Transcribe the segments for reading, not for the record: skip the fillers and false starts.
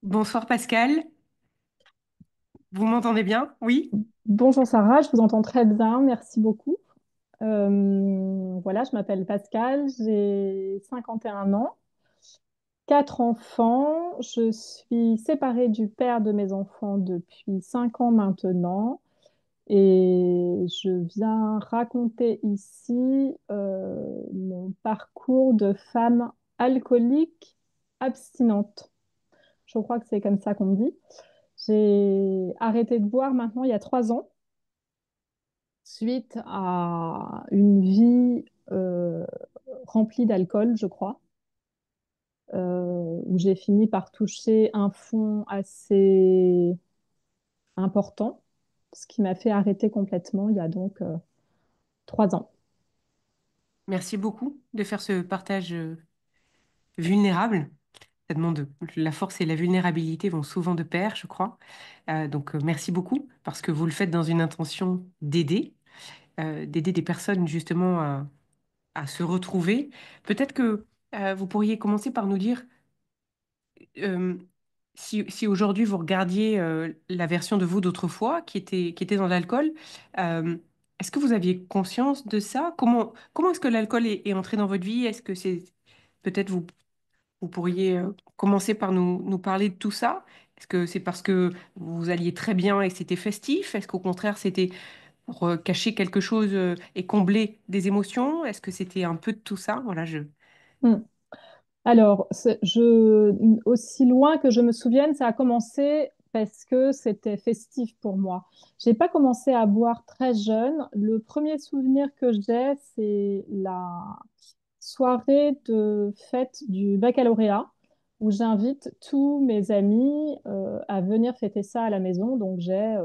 Bonsoir Pascal, vous m'entendez bien? Oui? Bonjour Sarah, je vous entends très bien, merci beaucoup. Voilà, je m'appelle Pascal, j'ai 51 ans, quatre enfants. Je suis séparée du père de mes enfants depuis 5 ans maintenant et je viens raconter ici mon parcours de femme alcoolique abstinente. Je crois que c'est comme ça qu'on dit. J'ai arrêté de boire maintenant il y a 3 ans suite à une vie remplie d'alcool, je crois, où j'ai fini par toucher un fond assez important, ce qui m'a fait arrêter complètement il y a donc 3 ans. Merci beaucoup de faire ce partage vulnérable. Ça demande la force et la vulnérabilité vont souvent de pair, je crois. Donc merci beaucoup parce que vous le faites dans une intention d'aider des personnes justement à se retrouver. Peut-être que vous pourriez commencer par nous dire euh, si aujourd'hui vous regardiez la version de vous d'autrefois qui était dans l'alcool, euh, est-ce que vous aviez conscience de ça? Comment est-ce que l'alcool est entré dans votre vie? Est-ce que c'est peut-être vous pourriez commencer par nous parler de tout ça? Est-ce que c'est parce que vous alliez très bien et que c'était festif? Est-ce qu'au contraire c'était pour cacher quelque chose et combler des émotions? Est-ce que c'était un peu de tout ça? Voilà, Hmm. Alors, aussi loin que je me souvienne, ça a commencé parce que c'était festif pour moi. J'ai pas commencé à boire très jeune. Le premier souvenir que j'ai, c'est la soirée de fête du baccalauréat où j'invite tous mes amis à venir fêter ça à la maison. Donc j'ai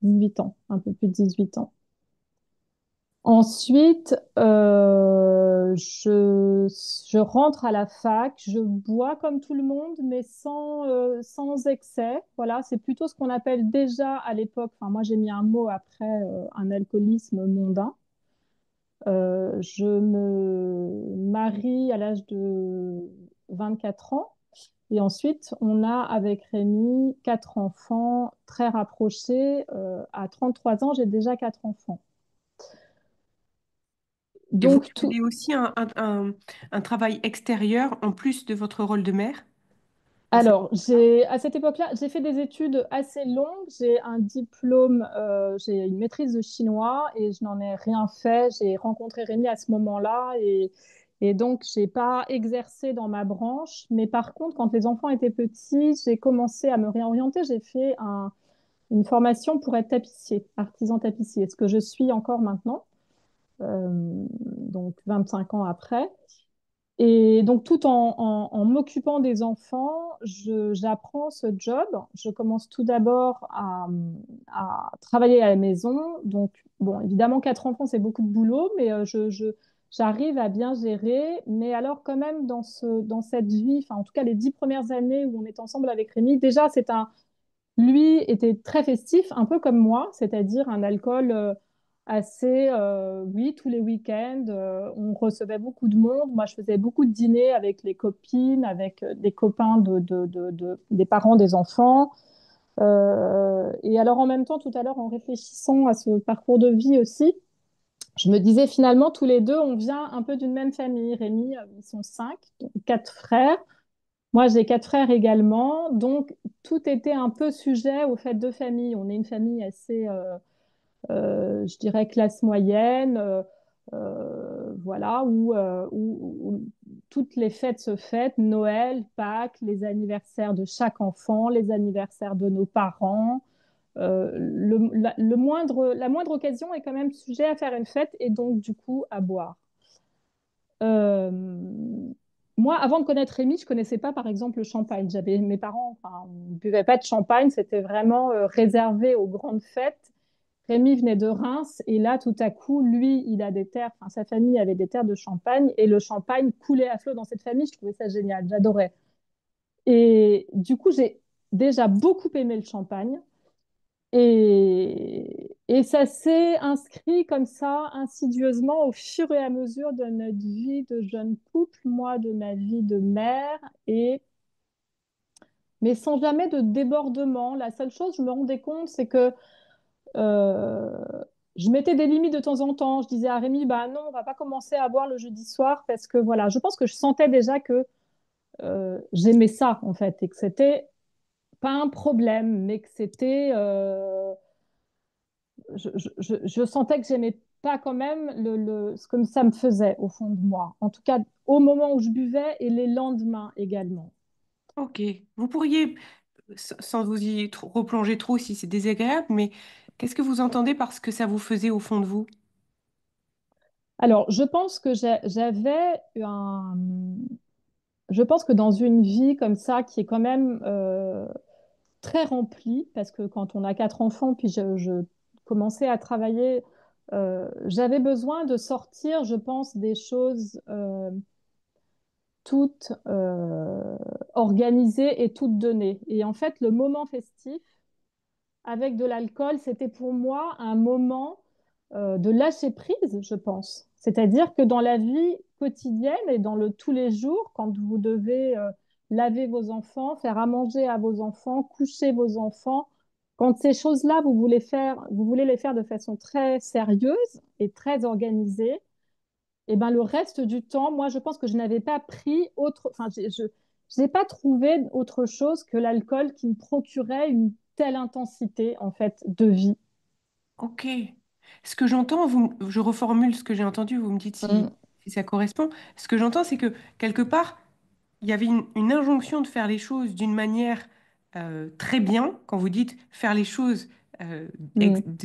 18 ans, un peu plus de 18 ans. Ensuite, je rentre à la fac, je bois comme tout le monde, mais sans excès. Voilà, c'est plutôt ce qu'on appelle déjà à l'époque, enfin moi j'ai mis un mot après, un alcoolisme mondain. Je me marie à l'âge de 24 ans. Et ensuite, on a avec Rémi quatre enfants très rapprochés. À 33 ans, j'ai déjà quatre enfants. Et vous Donc, tout. faisiez aussi un travail extérieur en plus de votre rôle de mère à cette... Alors, à cette époque-là, j'ai fait des études assez longues. J'ai un diplôme, j'ai une maîtrise de chinois et je n'en ai rien fait. J'ai rencontré Rémi à ce moment-là et donc, je n'ai pas exercé dans ma branche. Mais par contre, quand les enfants étaient petits, j'ai commencé à me réorienter. J'ai fait une formation pour être tapissier, artisan tapissier, ce que je suis encore maintenant, donc 25 ans après. Et donc, tout en m'occupant des enfants, j'apprends ce job. Je commence tout d'abord à travailler à la maison. Donc, bon, évidemment, quatre enfants, c'est beaucoup de boulot, mais j'arrive à bien gérer. Mais alors, quand même, dans cette vie, enfin, en tout cas, les 10 premières années où on est ensemble avec Rémi, déjà, lui était très festif, un peu comme moi, c'est-à-dire un alcool assez, oui, tous les week-ends, on recevait beaucoup de monde. Moi, je faisais beaucoup de dîners avec les copines, avec des copains des parents des enfants. Et alors, en même temps, tout à l'heure, en réfléchissant à ce parcours de vie aussi, je me disais finalement, tous les deux, on vient un peu d'une même famille. Rémi, ils sont cinq, donc quatre frères. Moi, j'ai quatre frères également, donc tout était un peu sujet au fait de famille. On est une famille assez, je dirais, classe moyenne, voilà, où toutes les fêtes se fêtent, Noël, Pâques, les anniversaires de chaque enfant, les anniversaires de nos parents. La moindre occasion est quand même sujet à faire une fête et donc du coup à boire. Euh, Moi, avant de connaître Rémi, je connaissais pas, par exemple, le champagne. J'avais mes parents, enfin, on ne buvait pas de champagne, c'était vraiment réservé aux grandes fêtes. Rémi venait de Reims et là, tout à coup, lui, il a des terres, enfin, sa famille avait des terres de champagne et le champagne coulait à flot dans cette famille. Je trouvais ça génial, j'adorais. Et du coup, j'ai déjà beaucoup aimé le champagne. Et ça s'est inscrit comme ça, insidieusement, au fur et à mesure de notre vie de jeune couple, moi de ma vie de mère. Et mais sans jamais de débordement. La seule chose, je me rendais compte, c'est que euh, je mettais des limites de temps en temps. Je disais à Rémi, bah non, on va pas commencer à boire le jeudi soir parce que voilà, je pense que je sentais déjà que j'aimais ça en fait et que c'était pas un problème, mais que c'était, je sentais que j'aimais pas quand même ce que ça me faisait au fond de moi. En tout cas, au moment où je buvais et les lendemains également. Ok. Vous pourriez, sans vous y replonger trop si c'est désagréable, mais qu'est-ce que vous entendez par ce que ça vous faisait au fond de vous? Alors, je pense que j'avais un, je pense que dans une vie comme ça, qui est quand même très remplie, parce que quand on a quatre enfants, puis je commençais à travailler, j'avais besoin de sortir, je pense, des choses toutes organisées et toutes données. Et en fait, le moment festif, avec de l'alcool, c'était pour moi un moment de lâcher prise, je pense. C'est-à-dire que dans la vie quotidienne et dans le tous les jours, quand vous devez laver vos enfants, faire à manger à vos enfants, coucher vos enfants, quand ces choses-là, vous voulez les faire de façon très sérieuse et très organisée, et ben le reste du temps, moi, je pense que je n'avais pas pris autre, enfin, je n'ai pas trouvé autre chose que l'alcool qui me procurait une telle intensité, en fait, de vie. Ok. Ce que j'entends, je reformule ce que j'ai entendu, vous me dites Mm, si ça correspond. Ce que j'entends, c'est que quelque part, il y avait une injonction de faire les choses d'une manière très bien. Quand vous dites faire les choses, mm,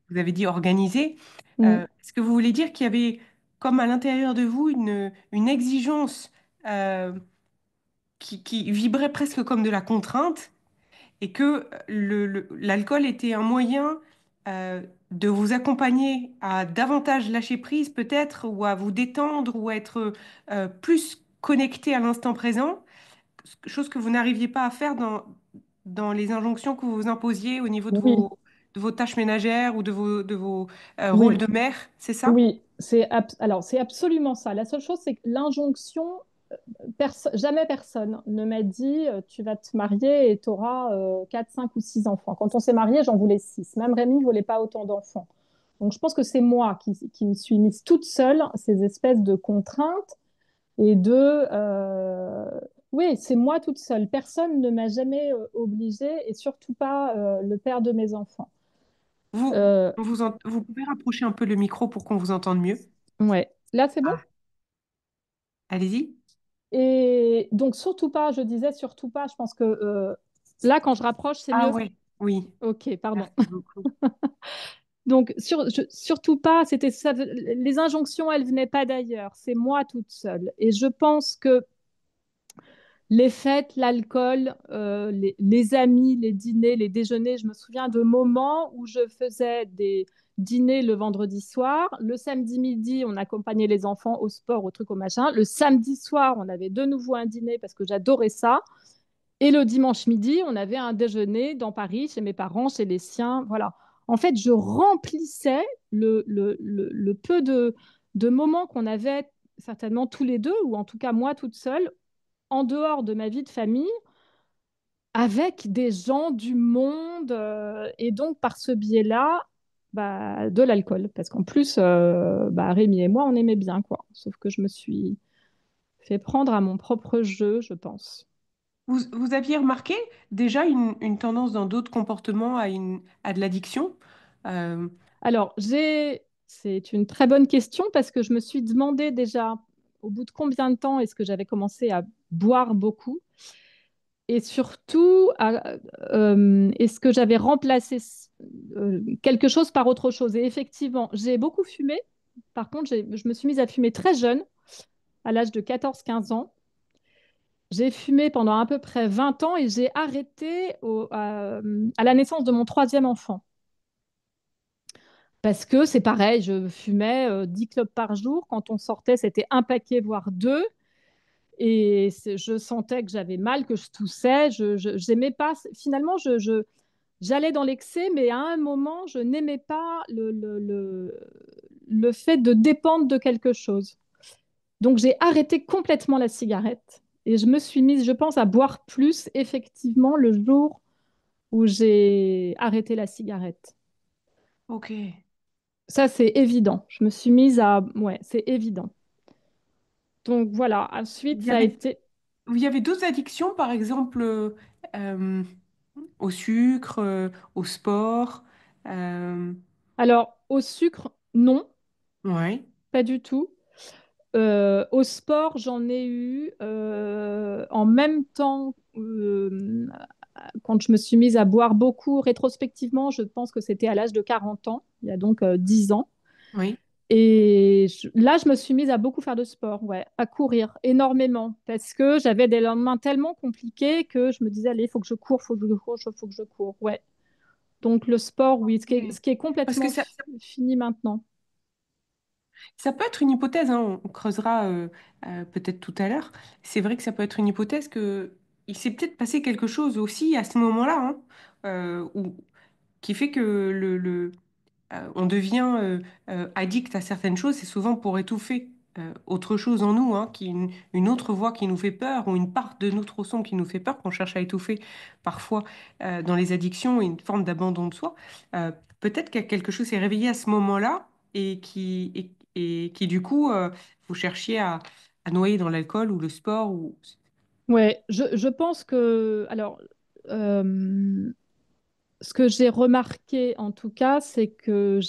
vous avez dit organiser. mm. Est-ce que vous voulez dire qu'il y avait comme à l'intérieur de vous une exigence euh, qui vibrait presque comme de la contrainte et que l'alcool était un moyen de vous accompagner à davantage lâcher prise peut-être ou à vous détendre ou à être plus connecté à l'instant présent, chose que vous n'arriviez pas à faire dans les injonctions que vous vous imposiez au niveau Oui, de vos tâches ménagères ou de vos rôles oui, de mère, c'est ça? oui. Alors, c'est absolument ça. La seule chose, c'est que l'injonction, jamais personne ne m'a dit tu vas te marier et tu auras 4, 5 ou 6 enfants. Quand on s'est marié, j'en voulais 6. Même Rémi ne voulait pas autant d'enfants. Donc, je pense que c'est moi qui me suis mise toute seule ces espèces de contraintes et oui, c'est moi toute seule. Personne ne m'a jamais obligée et surtout pas le père de mes enfants. Euh, Vous pouvez rapprocher un peu le micro pour qu'on vous entende mieux? ouais. Là, c'est bon? Ah, allez-y. Et donc, surtout pas, je disais surtout pas, je pense que là, quand je rapproche, c'est Ah mieux. ouais, oui, Ok, pardon. merci beaucoup. Donc, surtout pas, les injonctions, elles venaient pas d'ailleurs, c'est moi toute seule. Et je pense que les fêtes, l'alcool, les amis, les dîners, les déjeuners. Je me souviens de moments où je faisais des dîners le vendredi soir. Le samedi midi, on accompagnait les enfants au sport, au truc, au machin. Le samedi soir, on avait de nouveau un dîner parce que j'adorais ça. Et le dimanche midi, on avait un déjeuner dans Paris, chez mes parents, chez les siens. Voilà. En fait, je remplissais le peu de moments qu'on avait certainement tous les deux, ou en tout cas moi toute seule, en dehors de ma vie de famille avec des gens du monde et donc par ce biais-là, bah, de l'alcool. Parce qu'en plus, bah, Rémi et moi, on aimait bien, quoi. Sauf que je me suis fait prendre à mon propre jeu, je pense. Vous aviez remarqué déjà une tendance dans d'autres comportements à de l'addiction? Euh, Alors, c'est une très bonne question parce que je me suis demandé déjà au bout de combien de temps est-ce que j'avais commencé à boire beaucoup et surtout, est-ce que j'avais remplacé quelque chose par autre chose? Et effectivement, j'ai beaucoup fumé. Par contre, je me suis mise à fumer très jeune, à l'âge de 14-15 ans. J'ai fumé pendant à peu près 20 ans et j'ai arrêté à la naissance de mon troisième enfant. Parce que c'est pareil, je fumais 10 clopes par jour. Quand on sortait, c'était un paquet, voire deux. Et je sentais que j'avais mal, que je toussais. J'aimais pas. Finalement, j'allais dans l'excès, mais à un moment, je n'aimais pas le fait de dépendre de quelque chose. Donc, j'ai arrêté complètement la cigarette Et je me suis mise, je pense, à boire plus effectivement le jour où j'ai arrêté la cigarette. Ok. Ça, c'est évident. Je me suis mise à... Ouais, c'est évident. Donc voilà, ensuite, Il y ça a avait, été... il y avait d'autres addictions, par exemple, euh, au sucre, au sport. euh, Alors, au sucre, non, ouais, pas du tout. Au sport, j'en ai eu en même temps, quand je me suis mise à boire beaucoup, rétrospectivement, je pense que c'était à l'âge de 40 ans, il y a donc 10 ans. oui. Et là, je me suis mise à beaucoup faire de sport, ouais, à courir énormément, parce que j'avais des lendemains tellement compliqués que je me disais, allez, il faut que je cours, il faut que je cours, il faut que je cours, ouais. Donc le sport, oui, Ok. ce qui est Parce que complètement fini maintenant. ça peut être une hypothèse, hein, on creusera peut-être tout à l'heure. C'est vrai que ça peut être une hypothèse que il s'est peut-être passé quelque chose aussi à ce moment-là, hein, qui fait que on devient addict à certaines choses, c'est souvent pour étouffer autre chose en nous, hein, une autre voix qui nous fait peur ou une part de notre son qui nous fait peur, qu'on cherche à étouffer parfois dans les addictions, une forme d'abandon de soi. Peut-être que quelque chose s'est réveillé à ce moment-là et qui du coup, vous cherchiez à noyer dans l'alcool ou le sport. Ou... Ouais, je pense que, alors, euh, ce que j'ai remarqué en tout cas, c'est que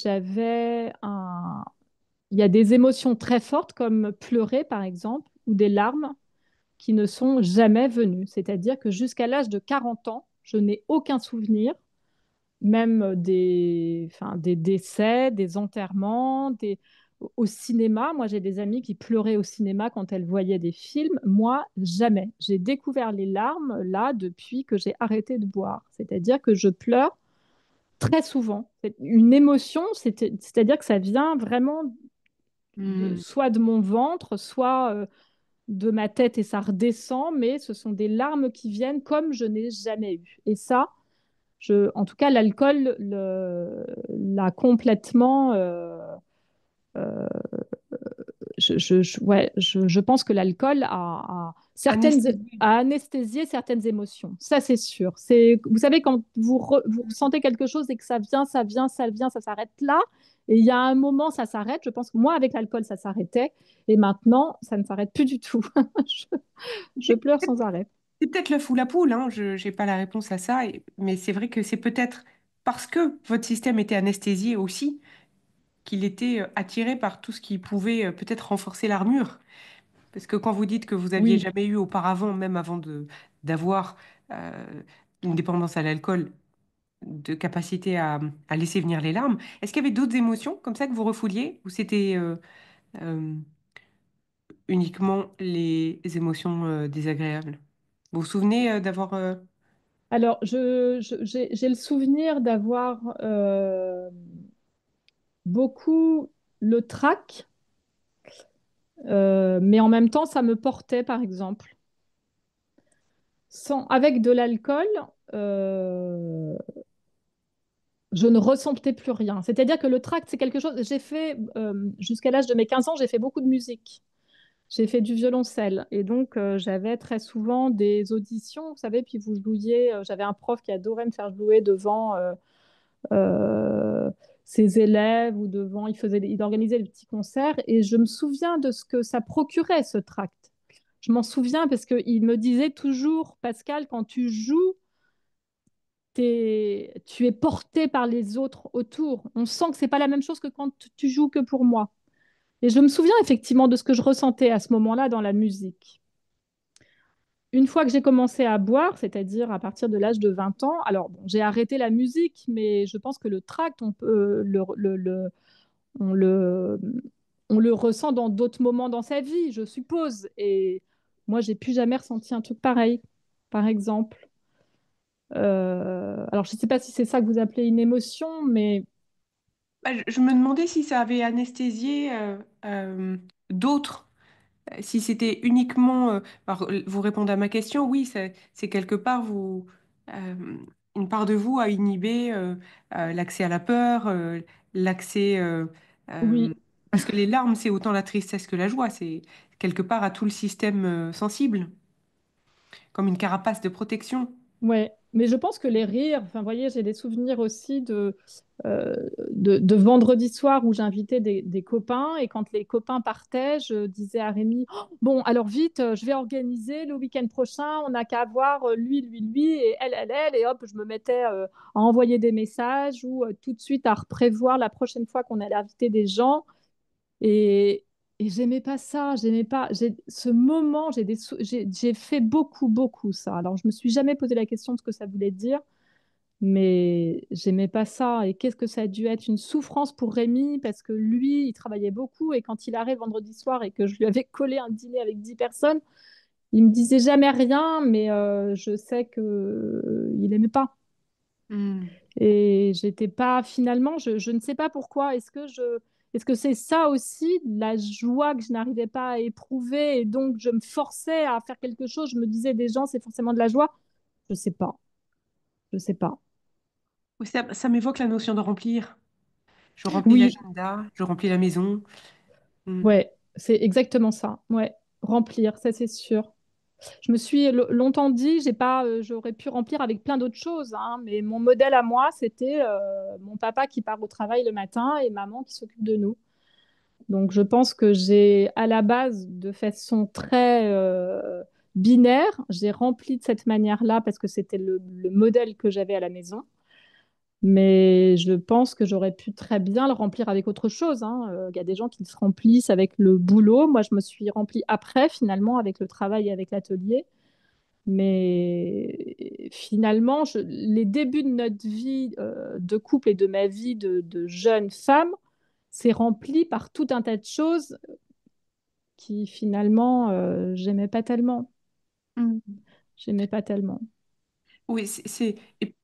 il y a des émotions très fortes comme pleurer par exemple, ou des larmes qui ne sont jamais venues. C'est-à-dire que jusqu'à l'âge de 40 ans, je n'ai aucun souvenir, même enfin, des décès, des enterrements, au cinéma. Moi, j'ai des amis qui pleuraient au cinéma quand elles voyaient des films. Moi, jamais. J'ai découvert les larmes là depuis que j'ai arrêté de boire. C'est-à-dire que je pleure très souvent. C'est une émotion, c'est-à-dire que ça vient vraiment Hmm. soit de mon ventre, soit de ma tête et ça redescend, mais ce sont des larmes qui viennent comme je n'ai jamais eu. Et ça, en tout cas, l'alcool l'a complètement. Euh, ouais, je pense que l'alcool Anesthésie. a anesthésié certaines émotions. Ça, c'est sûr. Vous savez, quand vous ressentez quelque chose et que ça vient, ça vient, ça vient, ça s'arrête là. Et il y a un moment, ça s'arrête. Je pense que moi, avec l'alcool, ça s'arrêtait. Et maintenant, ça ne s'arrête plus du tout. je, je pleure sans arrêt. C'est peut-être l'œuf ou la poule, hein, je n'ai pas la réponse à ça, mais c'est vrai que c'est peut-être parce que votre système était anesthésié aussi qu'il était attiré par tout ce qui pouvait peut-être renforcer l'armure. Parce que quand vous dites que vous aviez Oui. jamais eu auparavant, même avant d'avoir une dépendance à l'alcool, de capacité à laisser venir les larmes, est-ce qu'il y avait d'autres émotions comme ça que vous refouliez ou c'était euh, uniquement les émotions désagréables? Vous vous souvenez d'avoir... Alors, j'ai le souvenir d'avoir beaucoup le trac, mais en même temps, ça me portait, par exemple. Avec de l'alcool, euh, je ne ressentais plus rien. C'est-à-dire que le tract, c'est quelque chose. Jusqu'à l'âge de mes 15 ans, j'ai fait beaucoup de musique. J'ai fait du violoncelle. Et donc, j'avais très souvent des auditions, vous savez, puis vous jouiez. J'avais un prof qui adorait me faire jouer devant euh, ses élèves ou devant. Il organisait des petits concerts. Et je me souviens de ce que ça procurait, ce tract. Je m'en souviens parce qu'il me disait toujours, Pascal, quand tu joues, tu es porté par les autres autour. On sent que c'est pas la même chose que quand tu joues que pour moi. Et je me souviens effectivement de ce que je ressentais à ce moment-là dans la musique. Une fois que j'ai commencé à boire, c'est-à-dire à partir de l'âge de 20 ans, alors bon, j'ai arrêté la musique, mais je pense que le tract, on le, on le ressent dans d'autres moments dans sa vie, je suppose. Et moi, j'ai plus jamais ressenti un truc pareil, par exemple. Alors, je ne sais pas si c'est ça que vous appelez une émotion, mais Bah, je me demandais si ça avait anesthésié d'autres. Si c'était uniquement... alors, vous répondez à ma question, oui, c'est quelque part euh, une part de vous a inhibé l'accès à la peur, l'accès... oui, parce que les larmes, c'est autant la tristesse que la joie, c'est quelque part à tout le système sensible. comme une carapace de protection. Ouais, mais je pense que les rires, enfin, vous voyez, j'ai des souvenirs aussi de vendredi soir où j'invitais des copains et quand les copains partaient, je disais à Rémi, oh, bon, alors vite, je vais organiser le week-end prochain, on n'a qu'à voir lui, et elle, et hop, je me mettais à envoyer des messages ou tout de suite à reprévoir la prochaine fois qu'on allait inviter des gens. Et, et j'aimais pas ça, j'aimais pas. Ce moment, j'ai fait beaucoup ça. Alors, je me suis jamais posé la question de ce que ça voulait dire, mais j'aimais pas ça. Et qu'est-ce que ça a dû être une souffrance pour Rémi, parce que lui, il travaillait beaucoup et quand il arrive vendredi soir et que je lui avais collé un dîner avec 10 personnes, il me disait jamais rien, mais je sais que il aimait pas. Hmm. Et j'étais pas, finalement, je ne sais pas pourquoi. Est-ce que c'est ça aussi, la joie que je n'arrivais pas à éprouver et donc je me forçais à faire quelque chose. Je me disais des gens, c'est forcément de la joie. Je sais pas, je sais pas. Oui, ça m'évoque la notion de remplir. Je remplis Oui, l'agenda, je remplis la maison. Hmm. ouais, c'est exactement ça. Ouais, remplir, ça c'est sûr. Je me suis longtemps dit, j'ai pas, j'aurais pu remplir avec plein d'autres choses, hein, mais mon modèle à moi, c'était mon papa qui part au travail le matin et maman qui s'occupe de nous. Donc, je pense que j'ai, à la base, de façon très binaire, j'ai rempli de cette manière-là parce que c'était le modèle que j'avais à la maison. Mais je pense que j'aurais pu très bien le remplir avec autre chose, hein. Il y a des gens qui se remplissent avec le boulot. Moi, je me suis remplie après, finalement, avec le travail et avec l'atelier. Mais finalement, les débuts de notre vie de couple et de ma vie de jeune femme, c'est rempli par tout un tas de choses qui finalement, j'aimais pas tellement. Hmm. J'aimais pas tellement. Oui,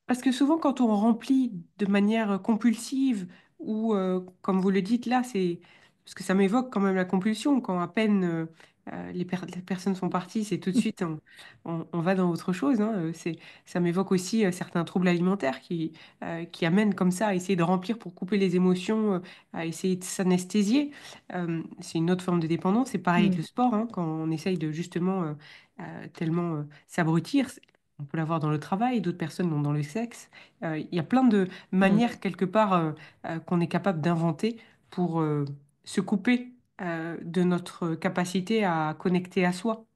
parce que souvent quand on remplit de manière compulsive ou comme vous le dites là, c'est parce que ça m'évoque quand même la compulsion quand à peine les personnes sont parties, c'est tout de suite on va dans autre chose, hein. Ça m'évoque aussi certains troubles alimentaires qui amènent comme ça à essayer de remplir pour couper les émotions, à essayer de s'anesthésier. C'est une autre forme de dépendance. C'est pareil avec Mm. le sport, hein, quand on essaye de justement tellement s'abrutir. On peut l'avoir dans le travail, d'autres personnes l'ont dans le sexe. Il y a plein de Mm. manières, quelque part, qu'on est capable d'inventer pour se couper de notre capacité à connecter à soi.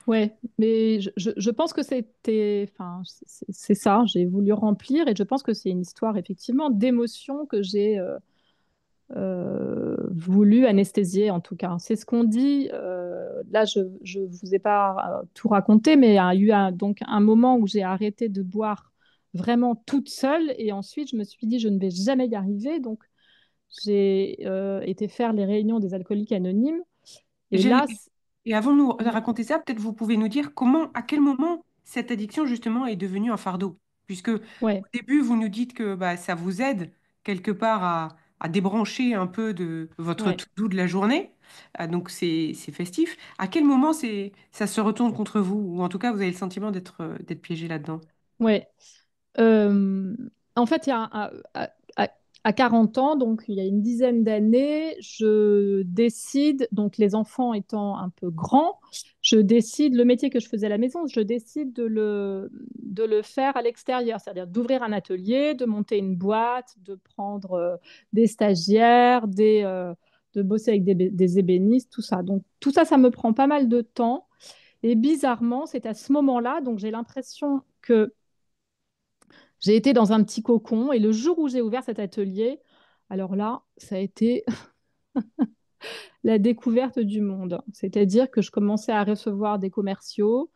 Ouais, mais je pense que c'était, enfin, c'est ça, j'ai voulu remplir et je pense que c'est une histoire effectivement d'émotions que j'ai voulu anesthésier en tout cas. C'est ce qu'on dit. Là, je vous ai pas tout raconté, mais il y a eu donc un moment où j'ai arrêté de boire vraiment toute seule et ensuite je me suis dit je ne vais jamais y arriver. Donc j'ai été faire les réunions des alcooliques anonymes et là, J'ai- Et avant de nous ouais, raconter ça, peut-être vous pouvez nous dire comment, à quel moment cette addiction justement est devenue un fardeau. Puisque au ouais, début, vous nous dites que bah, ça vous aide quelque part à débrancher un peu de votre ouais, to-do de la journée. Donc c'est festif. À quel moment ça se retourne contre vous? Ou en tout cas, vous avez le sentiment d'être piégé là-dedans? ouais. Euh, En fait, il y a à- à 40 ans, donc il y a une dizaine d'années, je décide, donc les enfants étant un peu grands, je décide, le métier que je faisais à la maison, je décide de le faire à l'extérieur, c'est-à-dire d'ouvrir un atelier, de monter une boîte, de prendre des stagiaires, de bosser avec des ébénistes, tout ça. Donc tout ça, ça me prend pas mal de temps. Et bizarrement, c'est à ce moment-là, donc j'ai l'impression que j'ai été dans un petit cocon et le jour où j'ai ouvert cet atelier, alors là, ça a été la découverte du monde. C'est-à-dire que je commençais à recevoir des commerciaux,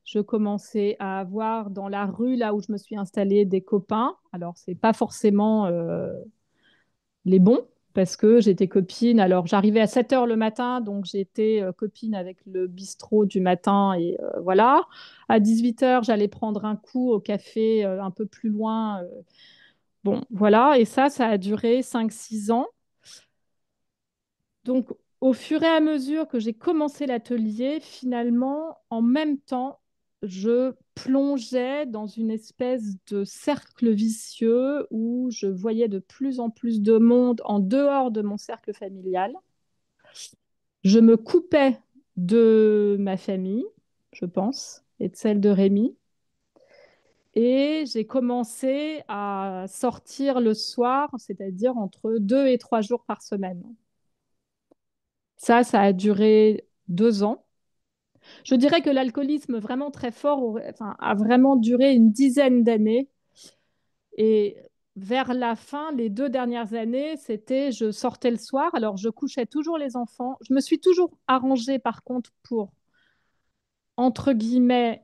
je commençais à avoir dans la rue, là où je me suis installée, des copains. Alors, c'est pas forcément les bons, parce que j'étais copine. Alors, j'arrivais à 7 heures le matin, donc j'étais copine avec le bistrot du matin, et voilà. À 18 heures, j'allais prendre un coup au café un peu plus loin. Bon, voilà, et ça a duré 5 6 ans. Donc, au fur et à mesure que j'ai commencé l'atelier, finalement, en même temps, je plongeais dans une espèce de cercle vicieux où je voyais de plus en plus de monde en dehors de mon cercle familial. Je me coupais de ma famille, je pense. et de celle de Rémi. Et j'ai commencé à sortir le soir, c'est-à-dire entre 2 et 3 jours par semaine. Ça a duré 2 ans. Je dirais que l'alcoolisme vraiment très fort enfin, a vraiment duré une dizaine d'années. Et vers la fin, les 2 dernières années, c'était je sortais le soir. Alors, je couchais toujours les enfants. Je me suis toujours arrangée, par contre, pour, entre guillemets,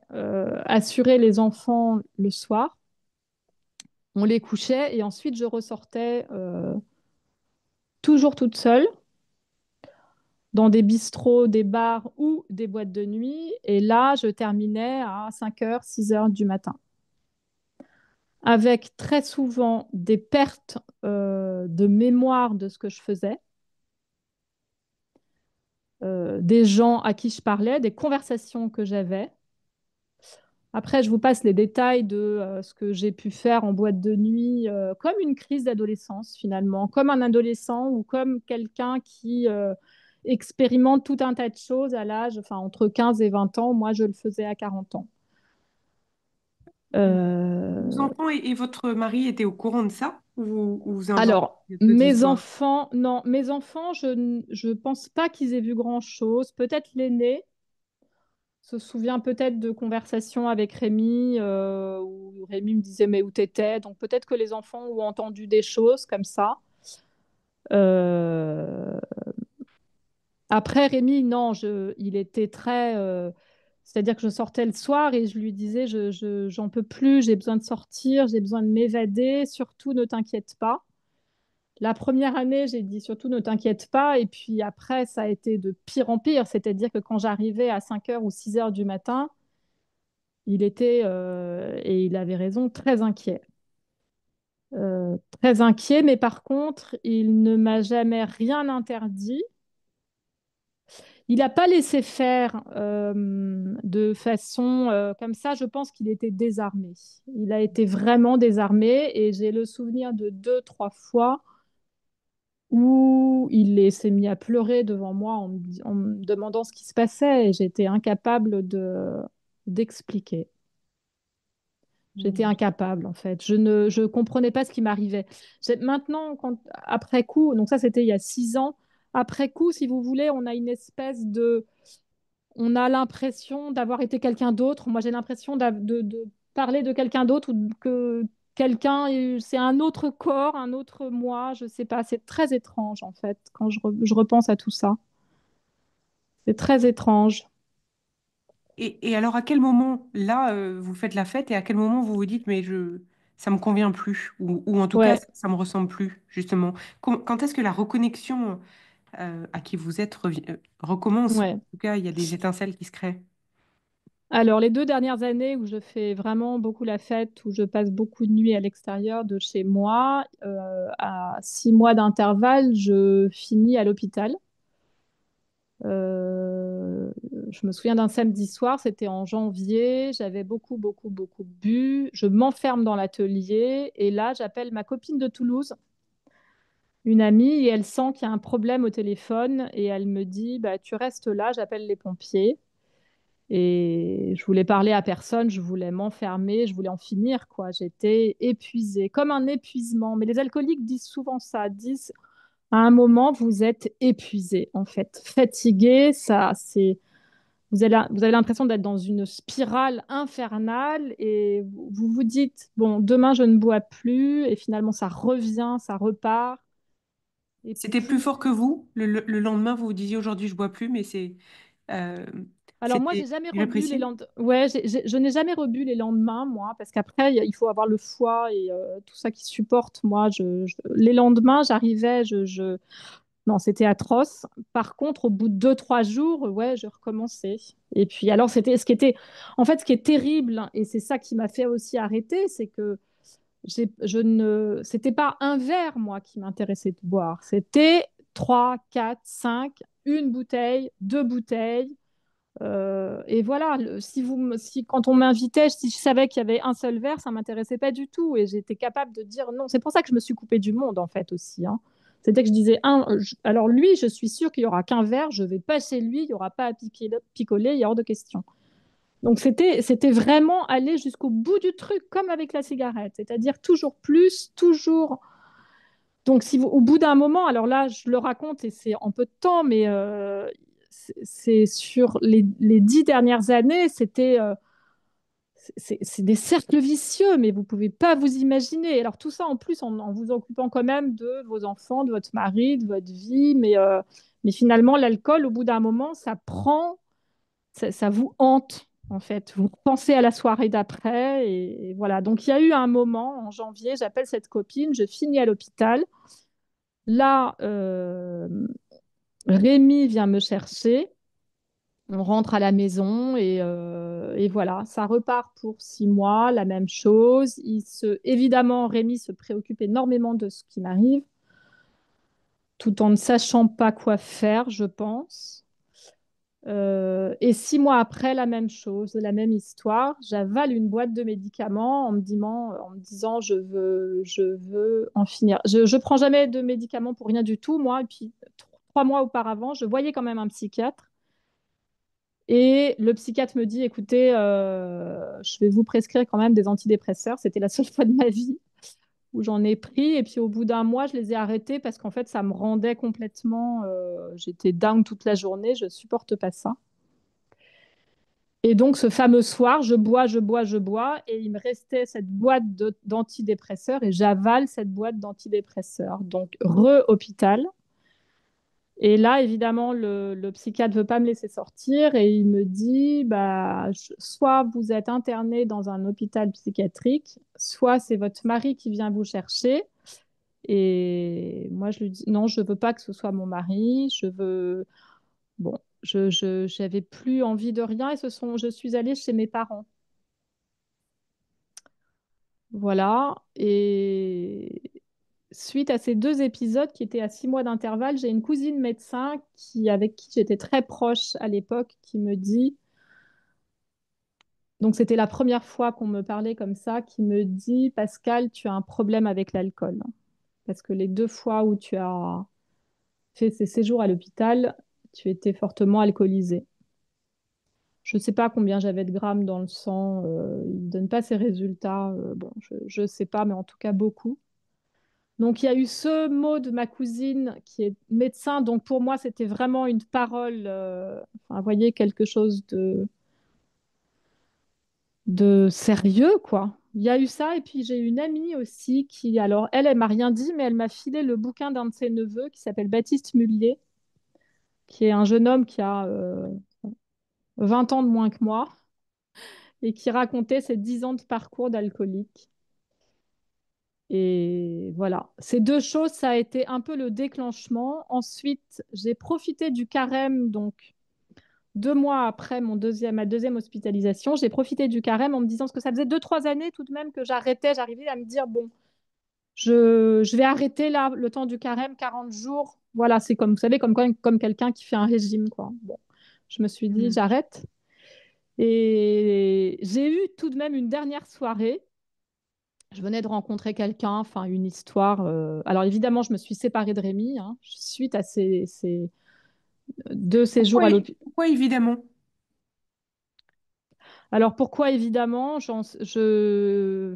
assurer les enfants le soir. On les couchait et ensuite, je ressortais toujours toute seule dans des bistrots, des bars ou des boîtes de nuit. Et là, je terminais à 5 heures, 6 heures du matin, avec très souvent des pertes de mémoire de ce que je faisais, des gens à qui je parlais, des conversations que j'avais. Après, je vous passe les détails de ce que j'ai pu faire en boîte de nuit, comme une crise d'adolescence finalement, comme un adolescent ou comme quelqu'un qui expérimente tout un tas de choses à l'âge, enfin entre 15 et 20 ans. Moi, je le faisais à 40 ans. Vos Euh, enfants et votre mari étaient au courant de ça ou vous inventez alors, toute mes l'histoire? enfants, non, mes enfants, je pense pas qu'ils aient vu grand-chose. Peut-être l'aîné se souvient peut-être de conversations avec Rémi, où Rémi me disait mais où t'étais? Donc peut-être que les enfants ont entendu des choses comme ça. Euh, Après Rémi, non, il était très, c'est-à-dire que je sortais le soir et je lui disais j'en peux plus, j'ai besoin de sortir, j'ai besoin de m'évader, surtout ne t'inquiète pas. La première année, j'ai dit surtout ne t'inquiète pas. Et puis après, ça a été de pire en pire. C'est-à-dire que quand j'arrivais à 5 heures ou 6 heures du matin, il était, et il avait raison, très inquiet. Très inquiet, mais par contre, il ne m'a jamais rien interdit. Il n'a pas laissé faire de façon comme ça. Je pense qu'il était désarmé. Il a été vraiment désarmé et j'ai le souvenir de 2, 3 fois où s'est mis à pleurer devant moi en me demandant ce qui se passait et j'étais incapable d'expliquer. J'étais Mm. incapable, en fait. Je comprenais pas ce qui m'arrivait. Maintenant, après coup, donc ça, c'était il y a 6 ans. Après coup, si vous voulez, on a une espèce de. On a l'impression d'avoir été quelqu'un d'autre. Moi, j'ai l'impression de parler de quelqu'un d'autre ou que quelqu'un, c'est un autre corps, un autre moi. Je sais pas. C'est très étrange, en fait, quand je repense à tout ça. C'est très étrange. Et alors, à quel moment, là, vous faites la fête et à quel moment vous vous dites, mais ça me convient plus ou en tout cas, Ouais, ça me ressemble plus, justement. Quand est-ce que la reconnexion à qui vous êtes recommence? En ouais. tout cas, il y a des étincelles qui se créent. Alors, les 2 dernières années où je fais vraiment beaucoup la fête, où je passe beaucoup de nuits à l'extérieur de chez moi, à 6 mois d'intervalle, je finis à l'hôpital. Euh, je me souviens d'un samedi soir, c'était en janvier, j'avais beaucoup, beaucoup, beaucoup bu. Je m'enferme dans l'atelier et là, j'appelle ma copine de Toulouse, une amie, et elle sent qu'il y a un problème au téléphone et elle me dit, bah, tu restes là, j'appelle les pompiers. Et je voulais parler à personne, je voulais m'enfermer, je voulais en finir, quoi. J'étais épuisée, comme un épuisement. Mais les alcooliques disent souvent ça, disent à un moment, vous êtes épuisé, en fait, fatigué. Vous avez l'impression d'être dans une spirale infernale et vous vous dites, bon, demain je ne bois plus, et finalement ça revient, ça repart. Et C'était plus plus, fort que vous. Le lendemain, vous vous disiez, aujourd'hui, je bois plus, mais euh, Alors moi, j'ai c'était jamais rebu les irrépressible. lendemains. Ouais, je n'ai jamais rebu les lendemains, moi, parce qu'après, il faut avoir le foie et tout ça qui supporte. Moi, les lendemains, j'arrivais, non, c'était atroce. Par contre, au bout de 2, 3 jours, ouais, je recommençais. Et puis, alors, c'était en fait, ce qui est terrible, hein, et c'est ça qui m'a fait aussi arrêter, c'est que c'était pas un verre, moi, qui m'intéressait de boire. C'était 3, 4, 5, une bouteille, 2 bouteilles. Et voilà, si quand on m'invitait, si je savais qu'il y avait un seul verre, ça m'intéressait pas du tout. Et j'étais capable de dire non. C'est pour ça que je me suis coupée du monde, en fait, aussi, hein. C'était que je disais, alors lui, je suis sûre qu'il y aura qu'un verre, je vais pas chez lui, il y aura pas à picoler, il y a hors de question. Donc c'était vraiment aller jusqu'au bout du truc, comme avec la cigarette, c'est-à-dire toujours plus, toujours. Donc si vous, au bout d'un moment, alors là je le raconte et c'est en peu de temps, mais c'est sur les 10 dernières années, c'est des cercles vicieux, mais vous ne pouvez pas vous imaginer. Alors tout ça en plus en vous occupant quand même de vos enfants, de votre mari, de votre vie, mais finalement l'alcool, au bout d'un moment, ça prend, ça vous hante en fait. Vous pensez à la soirée d'après et voilà. Donc il y a eu un moment en janvier, j'appelle cette copine, je finis à l'hôpital. Là, Rémi vient me chercher. On rentre à la maison et voilà, ça repart pour 6 mois, la même chose. Évidemment, Rémi se préoccupe énormément de ce qui m'arrive, tout en ne sachant pas quoi faire, je pense. Et 6 mois après, la même chose, la même histoire. J'avale une boîte de médicaments en me disant je veux en finir. Je ne prends jamais de médicaments pour rien du tout, moi. Et puis, 3 mois auparavant, je voyais quand même un psychiatre. Et le psychiatre me dit, écoutez, je vais vous prescrire quand même des antidépresseurs. C'était la seule fois de ma vie où j'en ai pris. Et puis au bout d'un mois, je les ai arrêtés parce qu'en fait, ça me rendait complètement. J'étais down toute la journée. Je supporte pas ça. Et donc, ce fameux soir, je bois, je bois, je bois. Et il me restait cette boîte d'antidépresseurs et j'avale cette boîte d'antidépresseurs. Donc, re-hôpital. Et là, évidemment, le psychiatre ne veut pas me laisser sortir et il me dit, bah, soit vous êtes interné dans un hôpital psychiatrique, soit c'est votre mari qui vient vous chercher. Et moi, je lui dis, non, je ne veux pas que ce soit mon mari. Je veux... Bon, j'avais plus envie de rien et je suis allée chez mes parents. Voilà. Et suite à ces 2 épisodes qui étaient à 6 mois d'intervalle, j'ai une cousine médecin avec qui j'étais très proche à l'époque qui me dit, donc c'était la première fois qu'on me parlait comme ça, qui me dit, Pascal, tu as un problème avec l'alcool. Parce que les 2 fois où tu as fait ces séjours à l'hôpital, tu étais fortement alcoolisé. Je ne sais pas combien j'avais de grammes dans le sang, il ne donne pas ces résultats. Bon, je ne sais pas, mais en tout cas beaucoup. Donc, il y a eu ce mot de ma cousine qui est médecin. Donc, pour moi, c'était vraiment une parole, enfin, vous voyez, quelque chose de sérieux, quoi. Il y a eu ça. Et puis, j'ai une amie aussi qui, alors, elle m'a rien dit, mais elle m'a filé le bouquin d'un de ses neveux qui s'appelle Baptiste Mullier, qui est un jeune homme qui a 20 ans de moins que moi et qui racontait ses 10 ans de parcours d'alcoolique. Et voilà, ces 2 choses, ça a été un peu le déclenchement. Ensuite, j'ai profité du carême, donc 2 mois après ma deuxième hospitalisation, j'ai profité du carême en me disant, parce que ça faisait 2, 3 années tout de même que j'arrivais à me dire, bon, je vais arrêter là le temps du carême, 40 jours. Voilà, c'est comme, vous savez, comme quelqu'un qui fait un régime, quoi. Bon, je me suis dit, Hmm. j'arrête. Et j'ai eu tout de même une dernière soirée. Je venais de rencontrer quelqu'un, enfin une histoire. Alors évidemment, je me suis séparée de Rémi hein, suite à ces 2 séjours Pourquoi, à l'hôpital. pourquoi évidemment? Alors pourquoi évidemment, je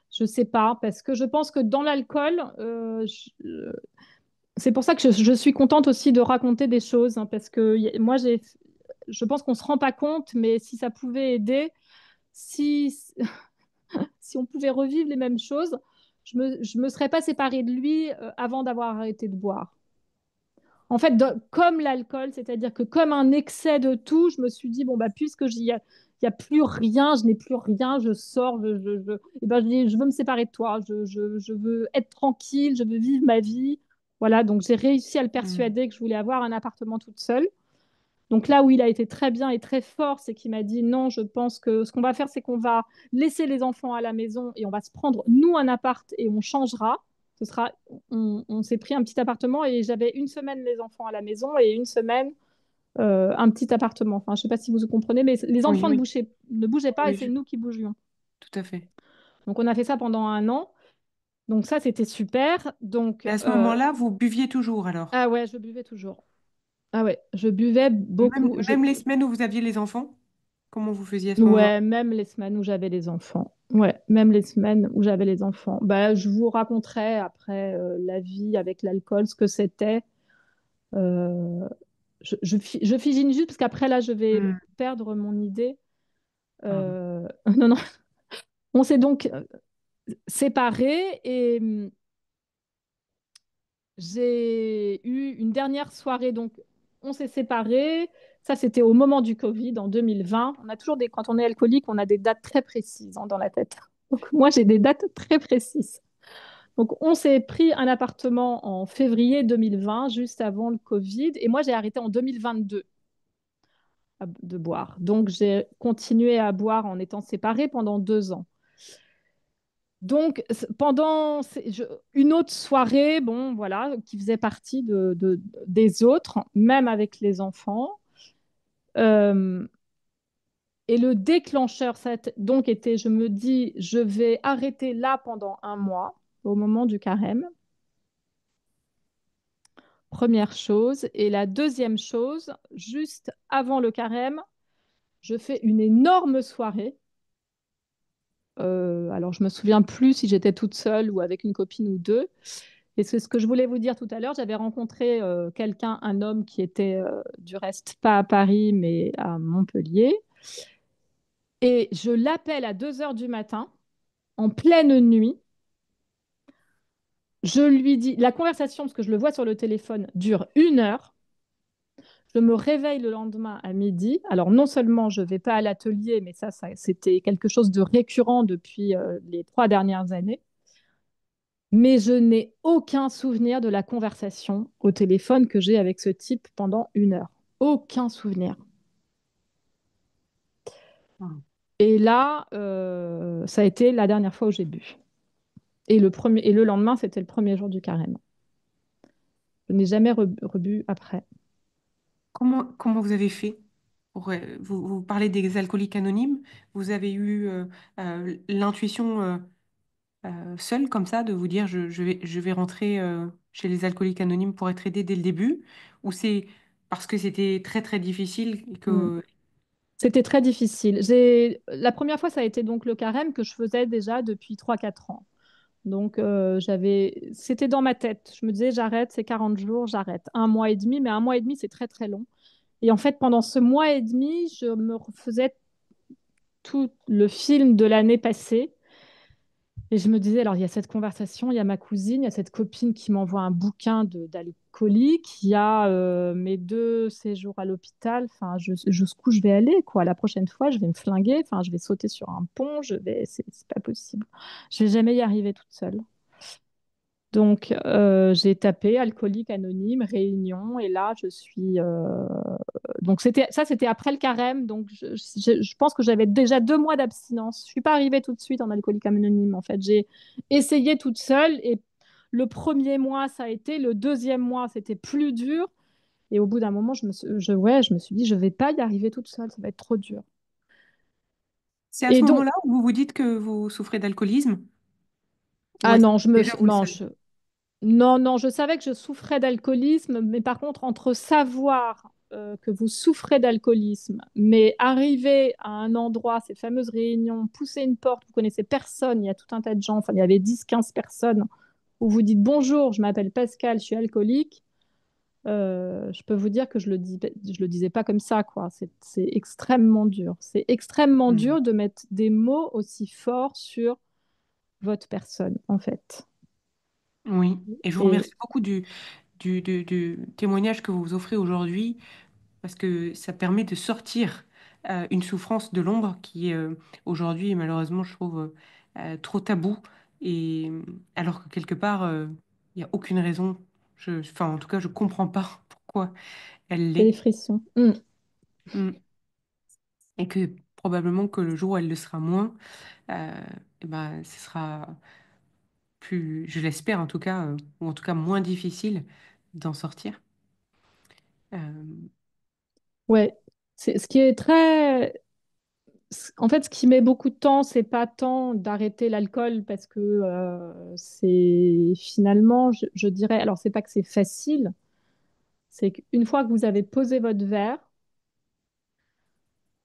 sais pas parce que je pense que dans l'alcool, c'est pour ça que je suis contente aussi de raconter des choses hein, parce que moi je pense qu'on se rend pas compte, mais si ça pouvait aider, si si on pouvait revivre les mêmes choses, je me serais pas séparée de lui avant d'avoir arrêté de boire. En fait, comme l'alcool, c'est-à-dire que comme un excès de tout, je me suis dit, bon, bah, puisque il y a plus rien, je n'ai plus rien, je sors, et ben, je veux me séparer de toi, je veux être tranquille, je veux vivre ma vie. Voilà, donc j'ai réussi à le Hmm. persuader que je voulais avoir un appartement toute seule. Donc là où il a été très bien et très fort, c'est qu'il m'a dit non, je pense que ce qu'on va faire, c'est qu'on va laisser les enfants à la maison et on va se prendre, nous, un appart et on changera. On s'est pris un petit appartement et j'avais une semaine les enfants à la maison et une semaine un petit appartement. Enfin, je ne sais pas si vous comprenez, mais les Oui, enfants oui, ne bougeaient pas et oui, c'est nous qui bougions. tout à fait. Donc on a fait ça pendant un an. Donc ça, c'était super. Donc, Mais à ce moment-là, vous buviez toujours alors? ah ouais, je buvais toujours. Ah ouais, je buvais Même, beaucoup. même les semaines où vous aviez les enfants? Comment vous faisiez à ce moment-là? Ouais, même les semaines où j'avais les enfants. Ouais, même les semaines où j'avais les enfants. Bah, je vous raconterai après la vie avec l'alcool, ce que c'était. Euh, je figine juste parce qu'après là, je vais Hmm, perdre mon idée. pardon. Non, non. On s'est donc séparés et j'ai eu une dernière soirée. Donc, on s'est séparés. Ça, c'était au moment du Covid, en 2020. On a toujours des, quand on est alcoolique, on a des dates très précises dans la tête. Donc, moi, j'ai des dates très précises. Donc, on s'est pris un appartement en février 2020, juste avant le Covid. Et moi, j'ai arrêté en 2022 de boire. Donc, j'ai continué à boire en étant séparée pendant 2 ans. Donc, pendant une autre soirée, bon, voilà, qui faisait partie des autres, même avec les enfants. euh, et le déclencheur, ça a donc été, je me dis, je vais arrêter là pendant un mois, au moment du carême. Première chose. Et la deuxième chose, juste avant le carême, je fais une énorme soirée. Alors, je me souviens plus si j'étais toute seule ou avec une copine ou deux. Et c'est ce que je voulais vous dire tout à l'heure. J'avais rencontré quelqu'un, un homme qui était du reste pas à Paris, mais à Montpellier. Et je l'appelle à 2 heures du matin, en pleine nuit. Je lui dis, la conversation, parce que je le vois sur le téléphone, dure 1 heure. Je me réveille le lendemain à midi. Alors, non seulement je ne vais pas à l'atelier, mais ça c'était quelque chose de récurrent depuis les 3 dernières années. Mais je n'ai aucun souvenir de la conversation au téléphone que j'ai avec ce type pendant 1 heure. Aucun souvenir. Hmm. Et là, ça a été la dernière fois où j'ai bu. Et le lendemain, c'était le premier jour du carême. Je n'ai jamais rebu après. Comment vous avez fait pour, vous parlez des alcooliques anonymes. Vous avez eu l'intuition seule comme ça de vous dire je vais rentrer chez les alcooliques anonymes pour être aidé dès le début? Ou c'est parce que c'était très très difficile et Mm. que... C'était très difficile. La première fois, ça a été donc le carême que je faisais déjà depuis 3 4 ans. Donc, c'était dans ma tête. Je me disais, j'arrête, c'est 40 jours, j'arrête. Un mois et demi, mais un mois et demi, c'est très, très long. Et en fait, pendant ce mois et demi, je me refaisais tout le film de l'année passée. Et je me disais, alors il y a cette conversation, il y a ma cousine, il y a cette copine qui m'envoie un bouquin d'alcoolique, il y a mes 2 séjours à l'hôpital, enfin, jusqu'où je vais aller, quoi. La prochaine fois, je vais me flinguer, enfin, je vais sauter sur un pont, c'est pas possible. Je vais jamais y arriver toute seule. Donc, j'ai tapé alcoolique anonyme, réunion, et là, je suis. Donc, c'était après le carême. Donc, je pense que j'avais déjà 2 mois d'abstinence. Je suis pas arrivée tout de suite en alcoolique anonyme, en fait. J'ai essayé toute seule, et le premier mois, ça a été. Le deuxième mois, c'était plus dur. Et au bout d'un moment, ouais, je me suis dit, je vais pas y arriver toute seule, ça va être trop dur. C'est à Et ce donc, moment-là où vous vous dites que vous souffrez d'alcoolisme? Ou ah est-ce que non, déjà vous le non, savez? non, non, je savais que je souffrais d'alcoolisme, mais par contre, entre savoir que vous souffrez d'alcoolisme, mais arriver à un endroit, ces fameuses réunions, pousser une porte, vous connaissez personne, il y a tout un tas de gens, enfin, il y avait 10 15 personnes, où vous dites bonjour, je m'appelle Pascal, je suis alcoolique, je peux vous dire que je le disais pas comme ça, quoi. C'est extrêmement dur. C'est extrêmement Hmm. dur de mettre des mots aussi forts sur votre personne, en fait. Oui, et je vous Et remercie beaucoup du témoignage que vous offrez aujourd'hui parce que ça permet de sortir une souffrance de l'ombre qui, aujourd'hui, malheureusement, je trouve trop tabou. Et alors que quelque part, il n'y a aucune raison, enfin, en tout cas, je comprends pas pourquoi elle j'ai des l'est. frissons. Mm. Et que probablement que le jour où elle le sera moins, euh, eh ben, ce sera plus, je l'espère en tout cas, ou en tout cas moins difficile d'en sortir. Euh, Ouais, c'est ce qui est très. En fait, ce qui met beaucoup de temps, c'est pas tant d'arrêter l'alcool parce que c'est finalement, je dirais, alors c'est pas que c'est facile, c'est qu'une fois que vous avez posé votre verre,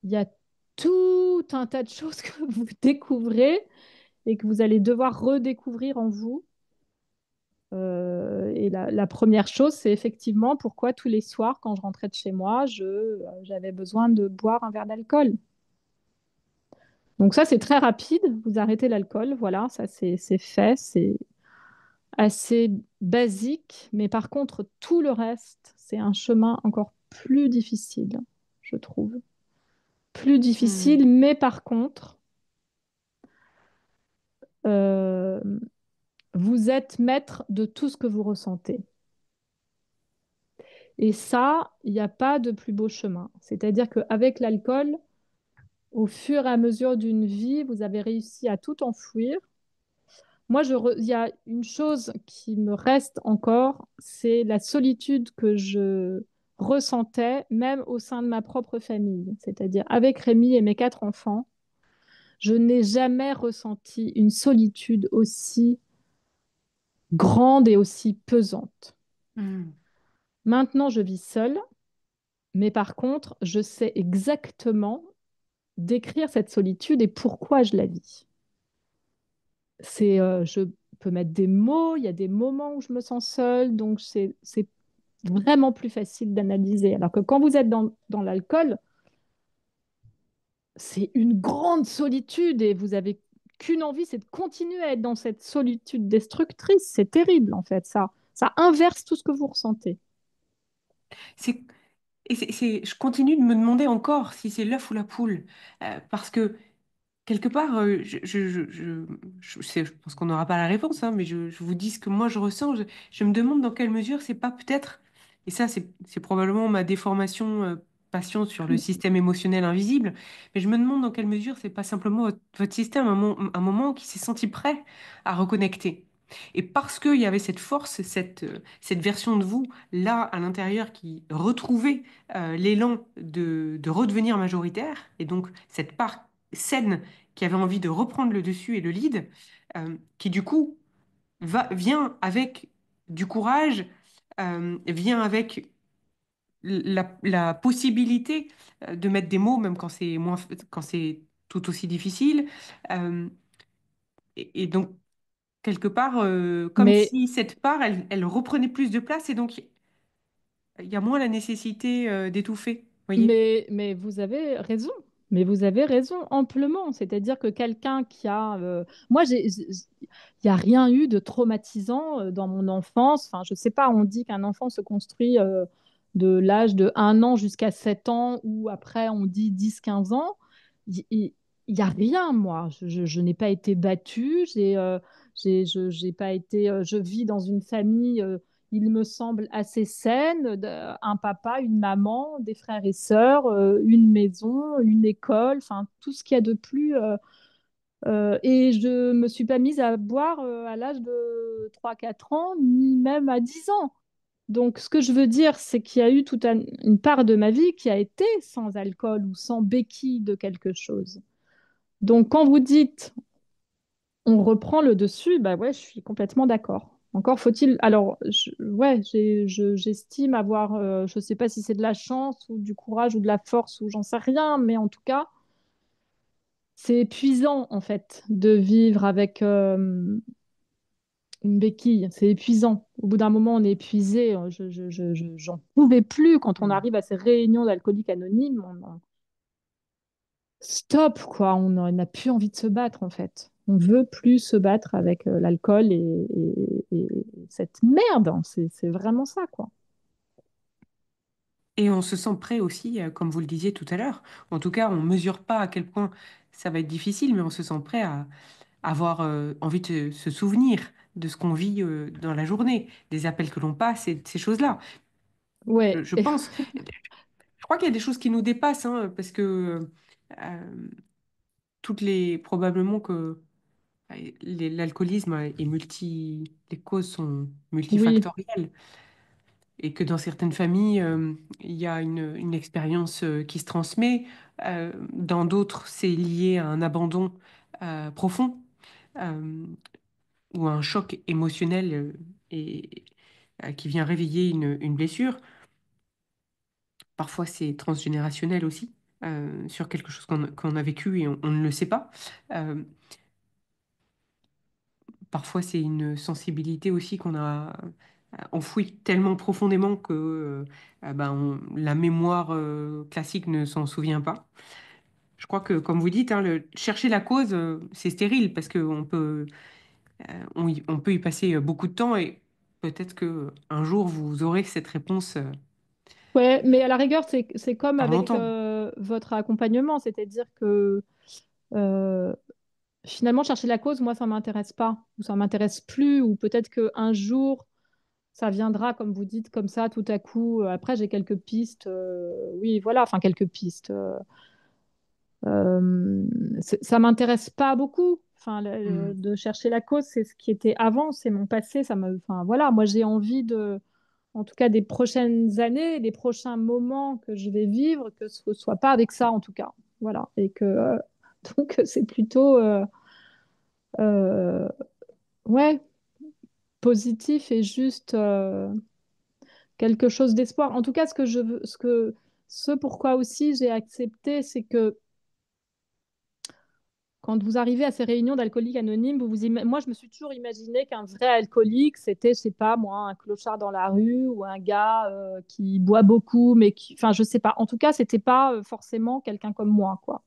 il y a tout un tas de choses que vous découvrez et que vous allez devoir redécouvrir en vous. Et la première chose, c'est effectivement pourquoi tous les soirs, quand je rentrais de chez moi, j'avais besoin de boire un verre d'alcool. Donc ça, c'est très rapide. Vous arrêtez l'alcool, voilà, ça c'est fait, c'est assez basique. Mais par contre, tout le reste, c'est un chemin encore plus difficile, je trouve. Plus Hmm. difficile, mais par contre, euh, vous êtes maître de tout ce que vous ressentez. Et ça, il n'y a pas de plus beau chemin. C'est-à-dire qu'avec l'alcool, au fur et à mesure d'une vie, vous avez réussi à tout enfouir. Moi, il y a une chose qui me reste encore, c'est la solitude que je ressentais même au sein de ma propre famille. C'est-à-dire avec Rémi et mes 4 enfants, je n'ai jamais ressenti une solitude aussi grande et aussi pesante. Hmm. Maintenant, je vis seule, mais par contre, je sais exactement décrire cette solitude et pourquoi je la vis. Je peux mettre des mots, il y a des moments où je me sens seule, donc c'est vraiment plus facile d'analyser. Alors que quand vous êtes dans l'alcool, c'est une grande solitude et vous avez qu'une envie, c'est de continuer à être dans cette solitude destructrice. C'est terrible en fait, ça inverse tout ce que vous ressentez. C'est, je continue de me demander encore si c'est l'œuf ou la poule. Parce que quelque part, je pense qu'on n'aura pas la réponse, hein, mais je vous dis ce que moi je ressens. Je me demande dans quelle mesure c'est pas peut-être, et ça c'est probablement ma déformation passion sur le système émotionnel invisible, mais je me demande dans quelle mesure c'est pas simplement votre système un moment qui s'est senti prêt à reconnecter. Et parce qu'il y avait cette force, cette version de vous là à l'intérieur qui retrouvait l'élan de redevenir majoritaire, et donc cette part saine qui avait envie de reprendre le dessus et le lead, qui du coup vient avec du courage, vient avec la possibilité de mettre des mots, même quand c'est tout aussi difficile. Euh, et donc, quelque part, comme Mais si cette part, elle reprenait plus de place, et donc il y a moins la nécessité d'étouffer, voyez? Mais vous avez raison. Mais vous avez raison amplement. C'est-à-dire que quelqu'un qui a... moi, il n'y a rien eu de traumatisant dans mon enfance. Enfin, je ne sais pas, on dit qu'un enfant se construit de l'âge de 1 an jusqu'à 7 ans, ou après, on dit 10 15 ans. Il n'y a rien, moi. Je n'ai pas été battue. J'ai pas été, je vis dans une famille il me semble, assez saine, un papa, une maman, des frères et sœurs, une maison, une école, enfin tout ce qu'il y a de plus. Et je me suis pas mise à boire à l'âge de 3 4 ans, ni même à 10 ans. Donc, ce que je veux dire, c'est qu'il y a eu une part de ma vie qui a été sans alcool ou sans béquille de quelque chose. Donc, quand vous dites on reprend le dessus, bah ouais, je suis complètement d'accord. Encore faut-il. Alors, ouais, j'estime avoir, je ne sais pas si c'est de la chance ou du courage ou de la force ou j'en sais rien, mais en tout cas, c'est épuisant en fait de vivre avec une béquille. C'est épuisant. Au bout d'un moment, on est épuisé. J'en pouvais plus quand on Mm. arrive à ces réunions d'alcooliques anonymes. Stop, quoi. On n'a plus envie de se battre, en fait. On veut plus se battre avec l'alcool et cette merde. C'est vraiment ça, quoi. Et on se sent prêt aussi, comme vous le disiez tout à l'heure. En tout cas, on ne mesure pas à quel point ça va être difficile, mais on se sent prêt à avoir envie de se souvenir de ce qu'on vit dans la journée, des appels que l'on passe et de ces choses-là. Ouais. Je pense. Je crois qu'il y a des choses qui nous dépassent, hein, parce que probablement que l'alcoolisme est les causes sont Oui, multifactorielles. Et que dans certaines familles, il y a une expérience qui se transmet. Dans d'autres, c'est lié à un abandon profond euh, ou à un choc émotionnel et, qui vient réveiller une blessure. Parfois, c'est transgénérationnel aussi. sur quelque chose qu'on a vécu et on ne le sait pas. Euh, Parfois, c'est une sensibilité aussi qu'on a enfouie tellement profondément que la mémoire classique ne s'en souvient pas. Je crois que, comme vous dites, hein, chercher la cause, c'est stérile parce qu'on peut, on peut y passer beaucoup de temps et peut-être que un jour vous aurez cette réponse Ouais, mais à la rigueur, c'est comme par avec longtemps. votre accompagnement, c'est-à-dire que euh, finalement, chercher la cause, moi, ça m'intéresse pas, ou ça m'intéresse plus, ou peut-être qu'un jour, ça viendra, comme vous dites, comme ça, tout à coup. Après, j'ai quelques pistes, oui, voilà, enfin, quelques pistes. Ça m'intéresse pas beaucoup. Enfin, Hmm. de chercher la cause, c'est ce qui était avant, c'est mon passé. Enfin, voilà, moi, j'ai envie en tout cas, des prochaines années, des prochains moments que je vais vivre, que ce soit pas avec ça, en tout cas. Voilà, et que donc c'est plutôt euh, ouais, positif et juste quelque chose d'espoir. En tout cas, ce que je veux, ce pourquoi aussi j'ai accepté, c'est que quand vous arrivez à ces réunions d'alcooliques anonymes, moi, je me suis toujours imaginé qu'un vrai alcoolique, c'était, je sais pas, moi, un clochard dans la rue ou un gars qui boit beaucoup, mais qui, enfin, je sais pas. En tout cas, c'était pas forcément quelqu'un comme moi, quoi.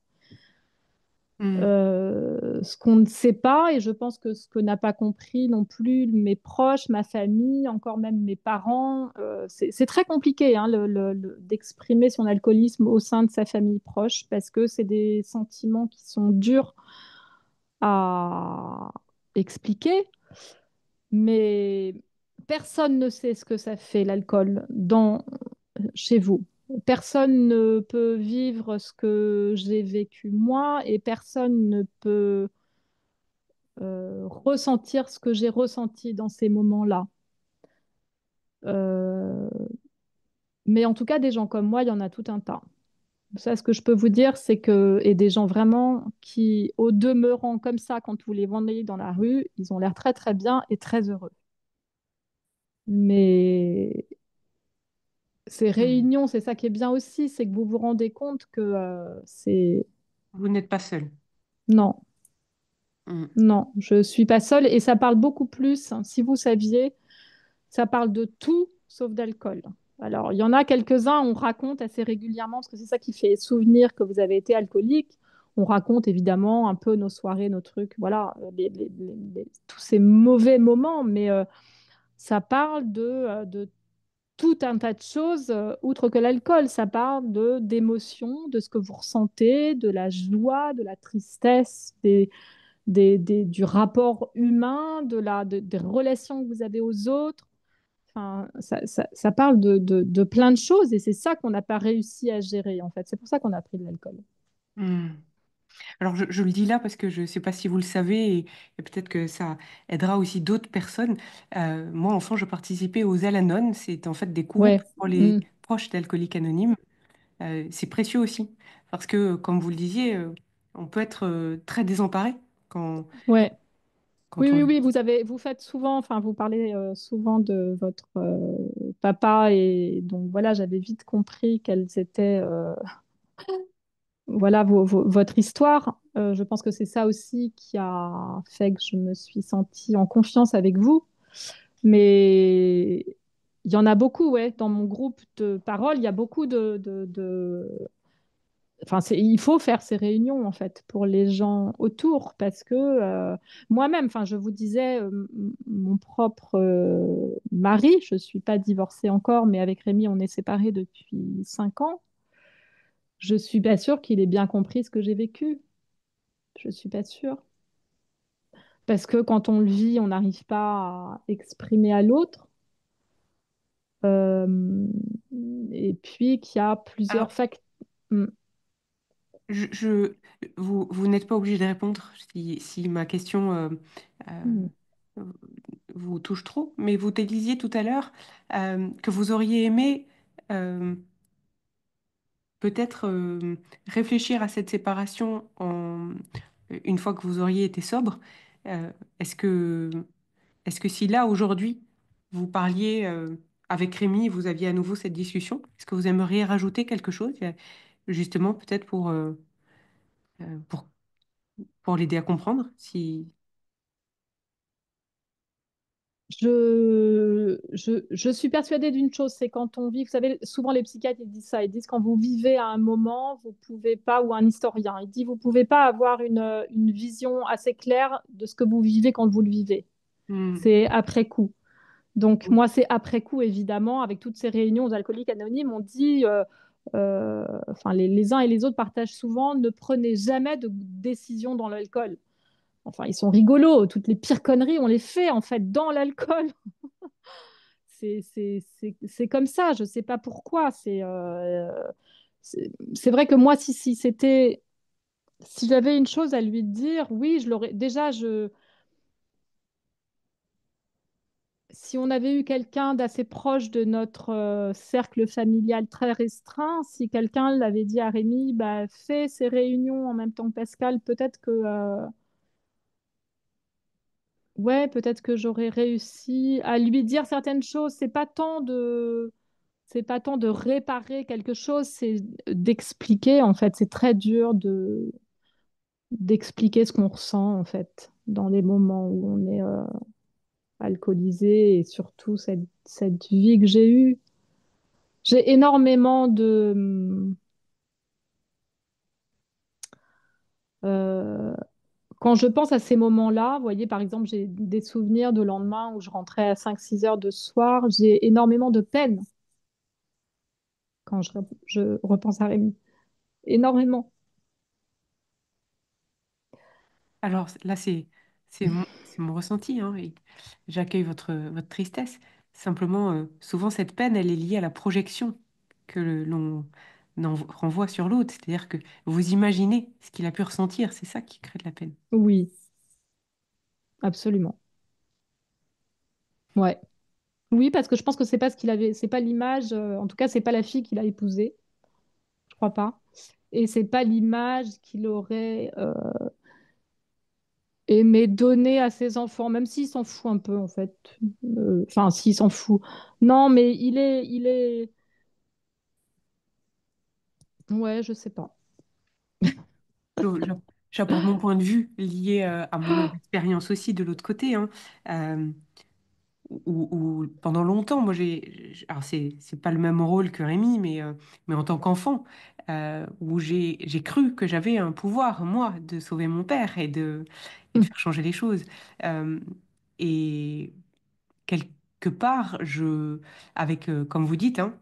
Hmm. Ce qu'on ne sait pas, et je pense que ce que n'a pas compris non plus mes proches, ma famille, encore même mes parents, c'est très compliqué hein, d'exprimer son alcoolisme au sein de sa famille proche parce que c'est des sentiments qui sont durs à expliquer, mais personne ne sait ce que ça fait l'alcool chez vous. Personne ne peut vivre ce que j'ai vécu moi et personne ne peut ressentir ce que j'ai ressenti dans ces moments-là. Euh, mais en tout cas, des gens comme moi, il y en a tout un tas. Ça, ce que je peux vous dire, c'est que, et des gens vraiment qui, au demeurant comme ça, quand vous les voyez dans la rue, ils ont l'air très très bien et très heureux. Mais ces Hmm. réunions, c'est ça qui est bien aussi, c'est que vous vous rendez compte que c'est... Vous n'êtes pas seul. Non, Hmm. non, je suis pas seule et ça parle beaucoup plus, hein. Si vous saviez, ça parle de tout sauf d'alcool. Alors, il y en a quelques-uns, on raconte assez régulièrement, parce que c'est ça qui fait souvenir que vous avez été alcoolique. On raconte évidemment un peu nos soirées, nos trucs, voilà, tous ces mauvais moments, mais ça parle de tout un tas de choses, outre que l'alcool. Ça parle d'émotions, de ce que vous ressentez, de la joie, de la tristesse, du rapport humain, des relations que vous avez aux autres. Enfin, ça parle de plein de choses et c'est ça qu'on n'a pas réussi à gérer en fait. C'est pour ça qu'on a pris de l'alcool. Hmm. Alors, je le dis là parce que je ne sais pas si vous le savez et peut-être que ça aidera aussi d'autres personnes. Moi, enfant, je participais aux Al-Anon. C'est en fait des groupes Ouais, pour les mm, proches d'alcooliques anonymes. C'est précieux aussi parce que, comme vous le disiez, on peut être très désemparé quand, ouais. Oui, quand oui, on... oui, vous faites souvent, enfin, vous parlez souvent de votre papa et donc voilà, j'avais vite compris quelles étaient, voilà, votre histoire. Je pense que c'est ça aussi qui a fait que je me suis sentie en confiance avec vous. Mais il y en a beaucoup, ouais. Dans mon groupe de parole, il y a beaucoup Enfin, il faut faire ces réunions, en fait, pour les gens autour, parce que moi-même, enfin, je vous disais, mon propre mari, je ne suis pas divorcée encore, mais avec Rémi, on est séparés depuis 5 ans. Je ne suis pas sûre qu'il ait bien compris ce que j'ai vécu. Je ne suis pas sûre. Parce que quand on le vit, on n'arrive pas à exprimer à l'autre. Euh, et puis qu'il y a Alors, plusieurs facteurs. je, je- vous n'êtes pas obligé de répondre si ma question euh, vous touche trop, mais vous disiez tout à l'heure que vous auriez aimé euh, peut-être réfléchir à cette séparation une fois que vous auriez été sobre. Euh, est-ce que, est-ce que si là, aujourd'hui, vous parliez avec Rémi, vous aviez à nouveau cette discussion, est-ce que vous aimeriez rajouter quelque chose? justement, peut-être euh, pour, pour l'aider à comprendre si... Je suis persuadée d'une chose, c'est quand on vit, vous savez, souvent les psychiatres ils disent ça, ils disent quand vous vivez à un moment, vous pouvez pas, ou un historien, il dit vous pouvez pas avoir une vision assez claire de ce que vous vivez quand vous le vivez. Hmm. C'est après coup. Donc moi c'est après coup évidemment, avec toutes ces réunions aux alcooliques anonymes, on dit, enfin les uns et les autres partagent souvent, ne prenez jamais de décision dans l'alcool. Enfin, ils sont rigolos. Toutes les pires conneries, on les fait en fait dans l'alcool. C'est comme ça. Je ne sais pas pourquoi. C'est vrai que moi, si c'était, si j'avais une chose à lui dire, oui, je l'aurais. Déjà, si on avait eu quelqu'un d'assez proche de notre cercle familial très restreint, si quelqu'un l'avait dit à Rémi, bah, fais ces réunions en même temps que Pascal, peut-être que ouais, peut-être que j'aurais réussi à lui dire certaines choses. C'est pas tant de réparer quelque chose, c'est d'expliquer en fait. C'est très dur de d'expliquer ce qu'on ressent en fait dans les moments où on est alcoolisé et surtout cette vie que j'ai eue. J'ai énormément de euh, quand je pense à ces moments-là, vous voyez, par exemple, j'ai des souvenirs de lendemain où je rentrais à 5 6 heures de soir, j'ai énormément de peine quand je repense à Rémi. Énormément. Alors là, c'est mon ressenti, hein, et j'accueille votre tristesse. Simplement, souvent, cette peine, elle est liée à la projection que l'on renvoie sur l'autre. C'est-à-dire que vous imaginez ce qu'il a pu ressentir. C'est ça qui crée de la peine. Oui, absolument. Ouais. Oui, parce que je pense que c'est pas ce qu'il avait, c'est pas l'image, en tout cas, c'est pas la fille qu'il a épousée, je crois pas. Et c'est pas l'image qu'il aurait aimé donner à ses enfants, même s'il s'en fout un peu, en fait. Enfin, s'il s'en fout. Non, mais ouais, je sais pas. Je- J'apporte mon point de vue lié à mon expérience aussi de l'autre côté, hein. Euh, où pendant longtemps, moi alors c'est pas le même rôle que Rémi, mais en tant qu'enfant, où j'ai cru que j'avais un pouvoir, moi, de sauver mon père et de faire changer les choses. Euh, et quelque part, comme vous dites, hein,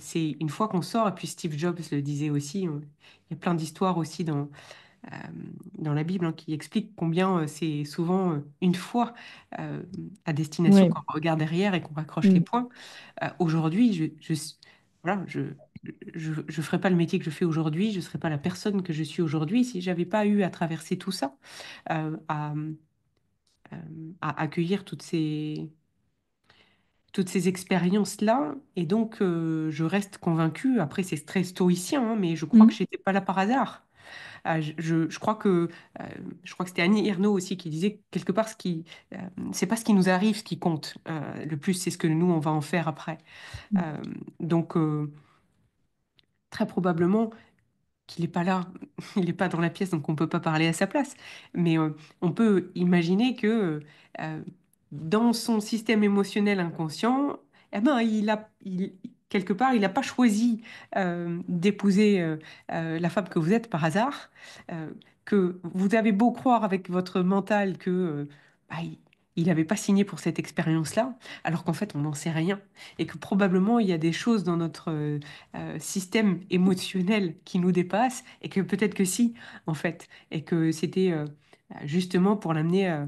c'est une fois qu'on sort, et puis Steve Jobs le disait aussi, il y a plein d'histoires aussi euh, dans la Bible, hein, qui explique combien c'est souvent une fois euh, à destination Oui. qu'on regarde derrière et qu'on raccroche les Mm. points. Aujourd'hui, voilà, je ferais pas le métier que je fais aujourd'hui, je serais pas la personne que je suis aujourd'hui si j'avais pas eu à traverser tout ça, euh, à, euh, à accueillir toutes ces expériences-là. Et donc, je reste convaincue, après c'est très stoïcien, hein, mais je crois que Mm. j'étais pas là par hasard. Je crois euh, je crois que c'était Annie Ernaux aussi qui disait quelque part euh, c'est pas ce qui nous arrive ce qui compte. Le plus, c'est ce que nous on va en faire après. Euh, donc très probablement qu'il n'est pas là, il n'est pas dans la pièce, donc on peut pas parler à sa place. Mais on peut imaginer que dans son système émotionnel inconscient, eh ben, quelque part, il n'a pas choisi d'épouser la femme que vous êtes par hasard, euh, que vous avez beau croire avec votre mental que bah, il n'avait pas signé pour cette expérience-là, alors qu'en fait, on n'en sait rien. Et que probablement, il y a des choses dans notre système émotionnel qui nous dépasse et que peut-être que si, en fait, et que c'était justement pour l'amener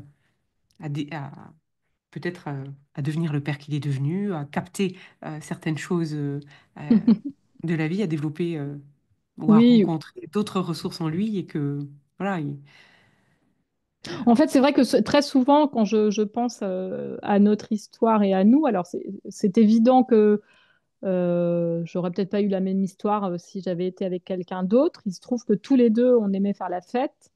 peut-être à devenir le père qu'il est devenu, à capter certaines choses euh, de la vie, à développer ou à Oui, rencontrer d'autres ressources en lui et que voilà. en fait, c'est vrai que très souvent, quand je pense à notre histoire et à nous, alors c'est évident que j'aurais peut-être pas eu la même histoire si j'avais été avec quelqu'un d'autre. Il se trouve que tous les deux, on aimait faire la fête.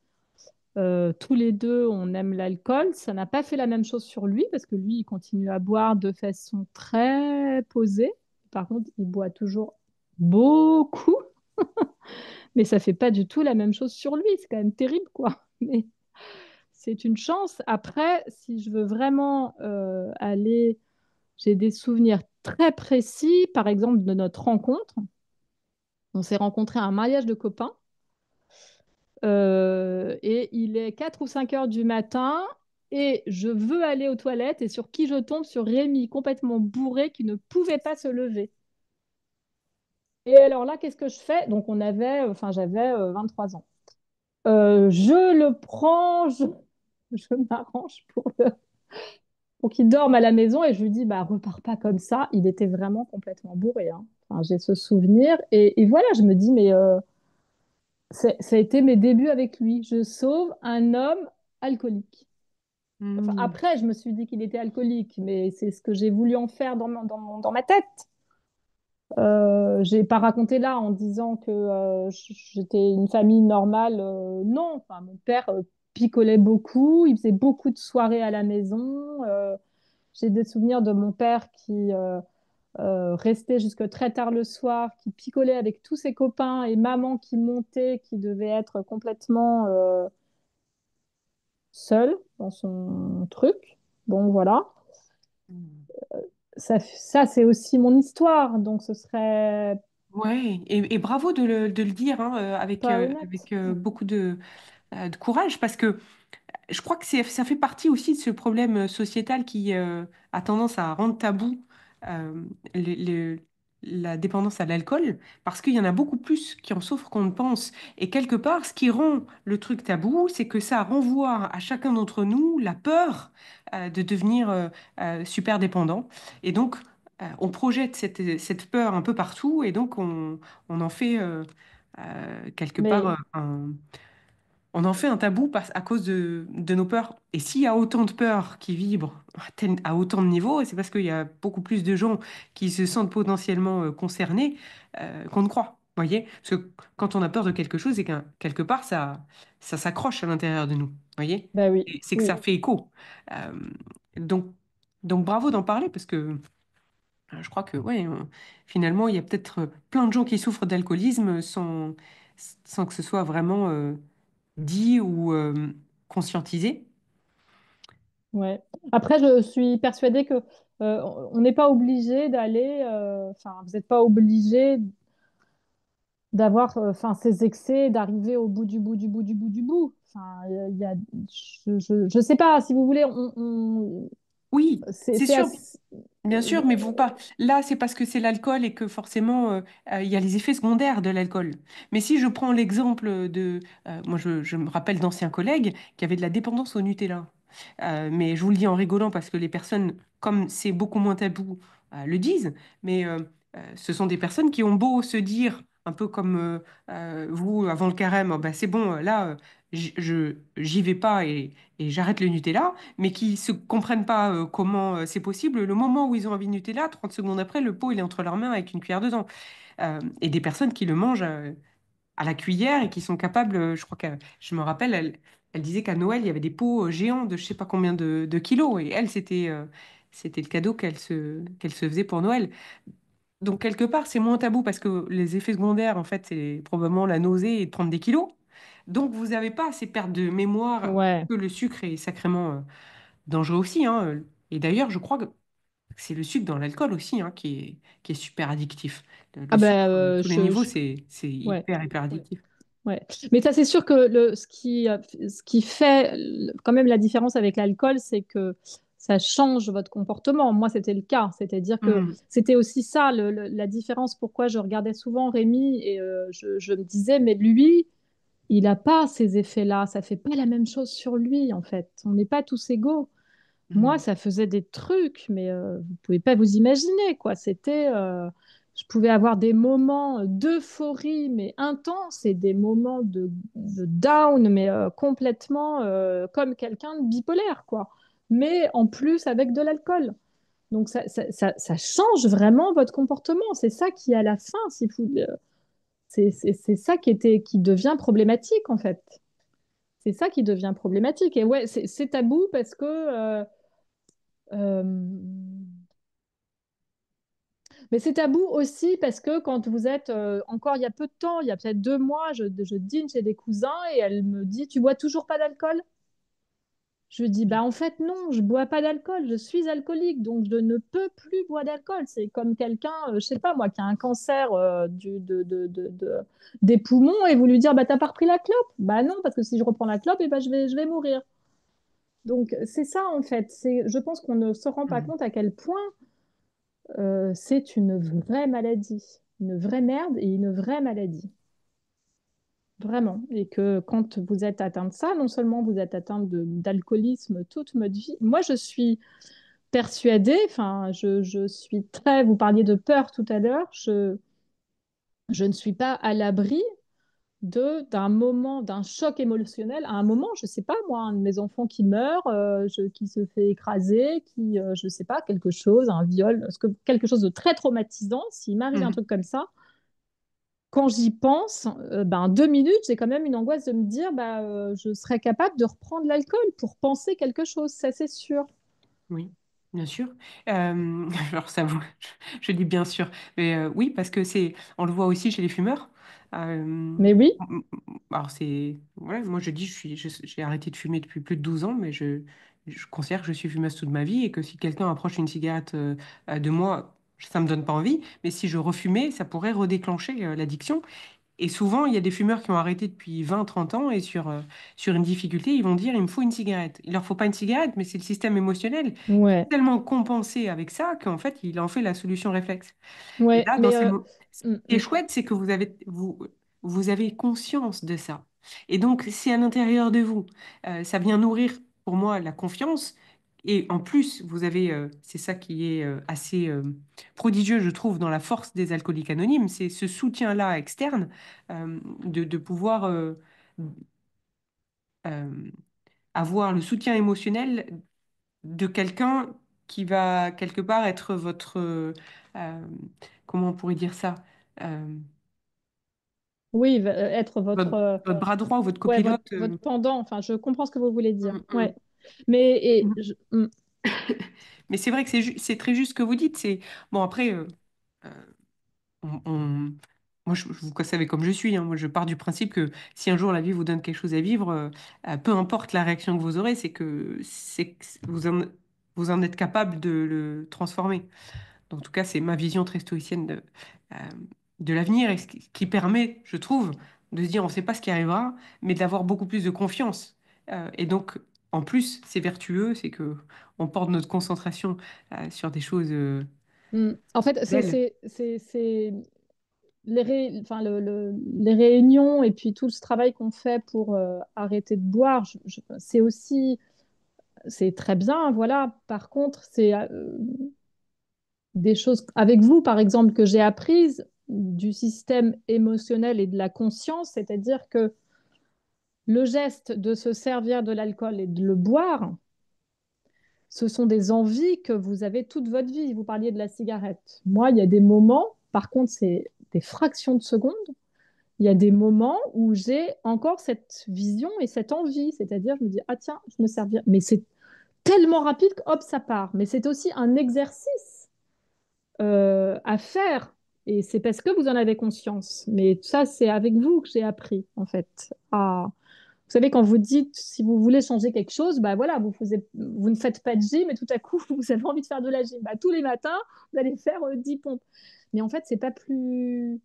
Tous les deux, on aime l'alcool. Ça n'a pas fait la même chose sur lui parce que lui, il continue à boire de façon très posée. Par contre, il boit toujours beaucoup. Mais ça fait pas du tout la même chose sur lui. C'est quand même terrible, quoi. Mais c'est une chance. Après, si je veux vraiment aller, j'ai des souvenirs très précis, par exemple, de notre rencontre. On s'est rencontrés à un mariage de copains. Et il est 4 ou 5 heures du matin et je veux aller aux toilettes et sur qui je tombe? Sur Rémi, complètement bourré, qui ne pouvait pas se lever. Et alors là, qu'est-ce que je fais? Donc j'avais 23 ans. Je le prends, je m'arrange pour qu'il dorme à la maison et je lui dis, bah repars pas comme ça. Il était vraiment complètement bourré, hein. Enfin, j'ai ce souvenir et voilà, je me dis, mais ça a été mes débuts avec lui. Je sauve un homme alcoolique. Enfin, Hmm. après, je me suis dit qu'il était alcoolique, mais c'est ce que j'ai voulu en faire dans ma tête. J'ai pas raconté là en disant que j'étais une famille normale. Non, enfin, mon père picolait beaucoup, il faisait beaucoup de soirées à la maison. J'ai des souvenirs de mon père qui restait jusque très tard le soir, qui picolait avec tous ses copains et maman qui montait, qui devait être complètement seule dans son truc. Bon, voilà. Ça c'est aussi mon histoire, donc ce serait Ouais, et bravo de le dire hein, pas honnête. avec beaucoup de courage, parce que je crois que ça fait partie aussi de ce problème sociétal qui a tendance à rendre tabou euh, le- le- la dépendance à l'alcool, parce qu'il y en a beaucoup plus qui en souffrent qu'on ne pense. Et quelque part, ce qui rend le truc tabou, c'est que ça renvoie à chacun d'entre nous la peur de devenir super dépendant. Et donc, on projette cette peur un peu partout, et donc on en fait quelque part Mais on en fait un tabou à cause de nos peurs. Et s'il y a autant de peurs qui vibrent à autant de niveaux, c'est parce qu'il y a beaucoup plus de gens qui se sentent potentiellement concernés qu'on ne croit. Voyez? Parce que quand on a peur de quelque chose, c'est qu'un quelque part, ça s'accroche à l'intérieur de nous. Voyez? bah oui, Et c'est que ça oui, fait écho. Euh, donc, donc bravo d'en parler parce que je crois que ouais, finalement, il y a peut-être plein de gens qui souffrent d'alcoolisme sans que ce soit vraiment dit ou conscientisé. ouais. Après, je suis persuadée que on n'est pas obligé d'aller. Enfin, vous n'êtes pas obligé d'avoir, enfin, ces excès, d'arriver au bout du bout du bout du bout du bout. Enfin, il y a, je sais pas si vous voulez, Oui, c'est c'est sûr, assez- bien sûr, mais vous pas. Là, c'est parce que c'est l'alcool et que forcément, il y a les effets secondaires de l'alcool. Mais si je prends l'exemple de... moi, je me rappelle d'anciens collègues qui avaient de la dépendance au Nutella. Mais je vous le dis en rigolant parce que les personnes, comme c'est beaucoup moins tabou, le disent. Mais ce sont des personnes qui ont beau se dire, un peu comme vous, avant le carême, oh, bah, c'est bon, là, j'y vais pas et j'arrête le Nutella, mais qui se comprennent pas comment c'est possible. Le moment où ils ont envie de Nutella, 30 secondes après, le pot, il est entre leurs mains avec une cuillère dedans. Et des personnes qui le mangent à la cuillère et qui sont capables, je crois que je me rappelle, elle disait qu'à Noël, il y avait des pots géants de je sais pas combien de kilos. Et elle, c'était le cadeau qu'elle se faisait pour Noël. Donc, quelque part, c'est moins tabou parce que les effets secondaires, en fait, c'est probablement la nausée et de prendre des kilos. Donc, vous n'avez pas ces pertes de mémoire ouais. que le sucre est sacrément dangereux aussi, hein. Et d'ailleurs, je crois que c'est le sucre dans l'alcool aussi hein, qui est super addictif. Le Ah ben, sucre, à tous les niveaux, c'est ouais. hyper, hyper addictif. Ouais. Mais ça, c'est sûr que ce qui fait quand même la différence avec l'alcool, c'est que ça change votre comportement. Moi, c'était le cas. C'est-à-dire que Hmm. c'était aussi ça, la différence. Pourquoi je regardais souvent Rémi et je me disais, mais lui, il n'a pas ces effets-là. Ça fait pas la même chose sur lui, en fait. On n'est pas tous égaux. Moi, Hmm. ça faisait des trucs, mais vous pouvez pas vous imaginer, quoi. Je pouvais avoir des moments d'euphorie, mais intenses, et des moments de down, mais complètement comme quelqu'un de bipolaire, quoi. Mais en plus avec de l'alcool. Donc ça change vraiment votre comportement. C'est ça qui, à la fin, si vous, c'est ça qui devient problématique, en fait. C'est ça qui devient problématique. Et ouais, c'est tabou parce que euh, Mais c'est tabou aussi parce que quand vous êtes encore il y a peu de temps, il y a peut-être 2 mois, je dîne chez des cousins et elle me dit, tu bois toujours pas d'alcool? Je lui dis, bah en fait non, je bois pas d'alcool, je suis alcoolique, donc je ne peux plus boire d'alcool. C'est comme quelqu'un, je sais pas moi, qui a un cancer des poumons et vous lui dire, bah t'as pas repris la clope? Bah non, parce que si je reprends la clope, et bah, je vais mourir. Donc c'est ça en fait. Je pense qu'on ne se rend pas Mm. compte à quel point c'est une vraie maladie, une vraie merde et une vraie maladie. Vraiment. Et que quand vous êtes atteint de ça, non seulement vous êtes atteint d'alcoolisme toute votre vie. Moi, je suis persuadée, enfin, je suis très. Vous parliez de peur tout à l'heure, je ne suis pas à l'abri d'un moment, d'un choc émotionnel. À un moment, je ne sais pas, moi, un de mes enfants qui meurt, qui se fait écraser, je ne sais pas, quelque chose, un viol, quelque chose de très traumatisant, s'il m'arrive un Mhm. truc comme ça, quand j'y pense, ben, 2 minutes, j'ai quand même une angoisse de me dire, bah, je serais capable de reprendre l'alcool pour penser quelque chose, ça c'est sûr. Oui, bien sûr. Alors ça, je dis bien sûr, mais oui, parce que on le voit aussi chez les fumeurs. Mais oui, Alors c'est, voilà, moi je dis, j'ai arrêté de fumer depuis plus de 12 ans, mais je considère que je suis fumeuse toute ma vie et que si quelqu'un approche une cigarette de moi, ça me donne pas envie, mais si je refumais, ça pourrait redéclencher l'addiction. Et souvent, il y a des fumeurs qui ont arrêté depuis 20, 30 ans et sur une difficulté, ils vont dire, il me faut une cigarette. Il leur faut pas une cigarette, mais c'est le système émotionnel qui est ouais, tellement compensé avec ça qu'en fait, il en fait la solution réflexe. Et ouais, là, mais ce mm, qui est mm. chouette, c'est que vous avez conscience de ça. Et donc, si à l'intérieur de vous, ça vient nourrir pour moi la confiance, et en plus, c'est ça qui est assez prodigieux, je trouve, dans la force des alcooliques anonymes, c'est ce soutien-là externe, de pouvoir euh, avoir le soutien émotionnel de quelqu'un qui va quelque part être euh, comment on pourrait dire ça? Euh, Oui, être votre, votre bras droit ou votre ouais, votre, copilote. votre pendant, enfin, je comprends ce que vous voulez dire. Mm, Ouais, mais mm. Mais c'est vrai que c'est très juste ce que vous dites. Bon, après, euh, on, on- moi, vous savez comme je suis, hein. Moi, je pars du principe que si un jour la vie vous donne quelque chose à vivre, peu importe la réaction que vous aurez, c'est que vous en êtes capable de le transformer. En tout cas, c'est ma vision très stoïcienne euh, de l'avenir et ce qui permet, je trouve, de se dire on ne sait pas ce qui arrivera, mais d'avoir beaucoup plus de confiance. Et donc, en plus, c'est vertueux, c'est que on porte notre concentration sur des choses En fait, belles. c'est enfin, les réunions et puis tout ce travail qu'on fait pour arrêter de boire, c'est aussi, c'est très bien, voilà. Par contre, c'est des choses avec vous, par exemple, que j'ai apprises du système émotionnel et de la conscience, c'est-à-dire que le geste de se servir de l'alcool et de le boire, ce sont des envies que vous avez toute votre vie. Vous parliez de la cigarette. Moi, il y a des moments, par contre, c'est des fractions de secondes, il y a des moments où j'ai encore cette vision et cette envie, c'est-à-dire je me dis, ah tiens, je me sers bien. Mais c'est tellement rapide que hop, ça part. Mais c'est aussi un exercice à faire. Et c'est parce que vous en avez conscience. Mais ça, c'est avec vous que j'ai appris, en fait. Vous savez, quand vous dites, si vous voulez changer quelque chose, bah voilà, vous ne faites pas de gym et tout à coup, vous avez envie de faire de la gym. Bah, tous les matins, vous allez faire 10 pompes. Mais en fait, c'est pas plus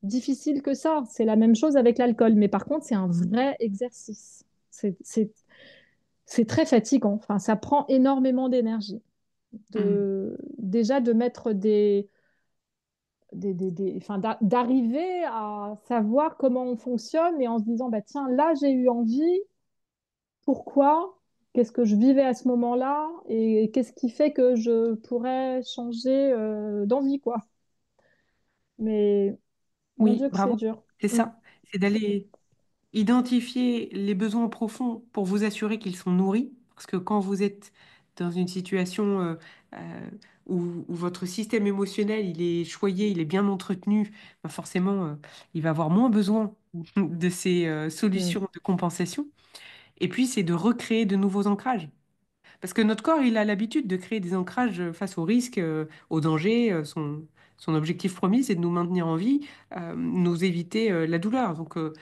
difficile que ça. C'est la même chose avec l'alcool. Mais par contre, c'est un vrai exercice. C'est très fatigant. Enfin, ça prend énormément d'énergie. Mm. Déjà de mettre enfin, d'arriver à savoir comment on fonctionne et en se disant, bah, tiens, là, j'ai eu envie. Pourquoi? Qu'est-ce que je vivais à ce moment-là? Et qu'est-ce qui fait que je pourrais changer d'envie, quoi. Mais mon Oui, Dieu que c'est bravo. dur. C'est Mm. ça. C'est d'aller identifier les besoins profonds pour vous assurer qu'ils sont nourris. Parce que quand vous êtes dans une situation où votre système émotionnel il est choyé, il est bien entretenu, ben forcément, il va avoir moins besoin de ces Mm. solutions de compensation. Et puis, c'est de recréer de nouveaux ancrages. Parce que notre corps, il a l'habitude de créer des ancrages face aux risques, aux dangers, son objectif premier, c'est de nous maintenir en vie, nous éviter la douleur. Donc, euh,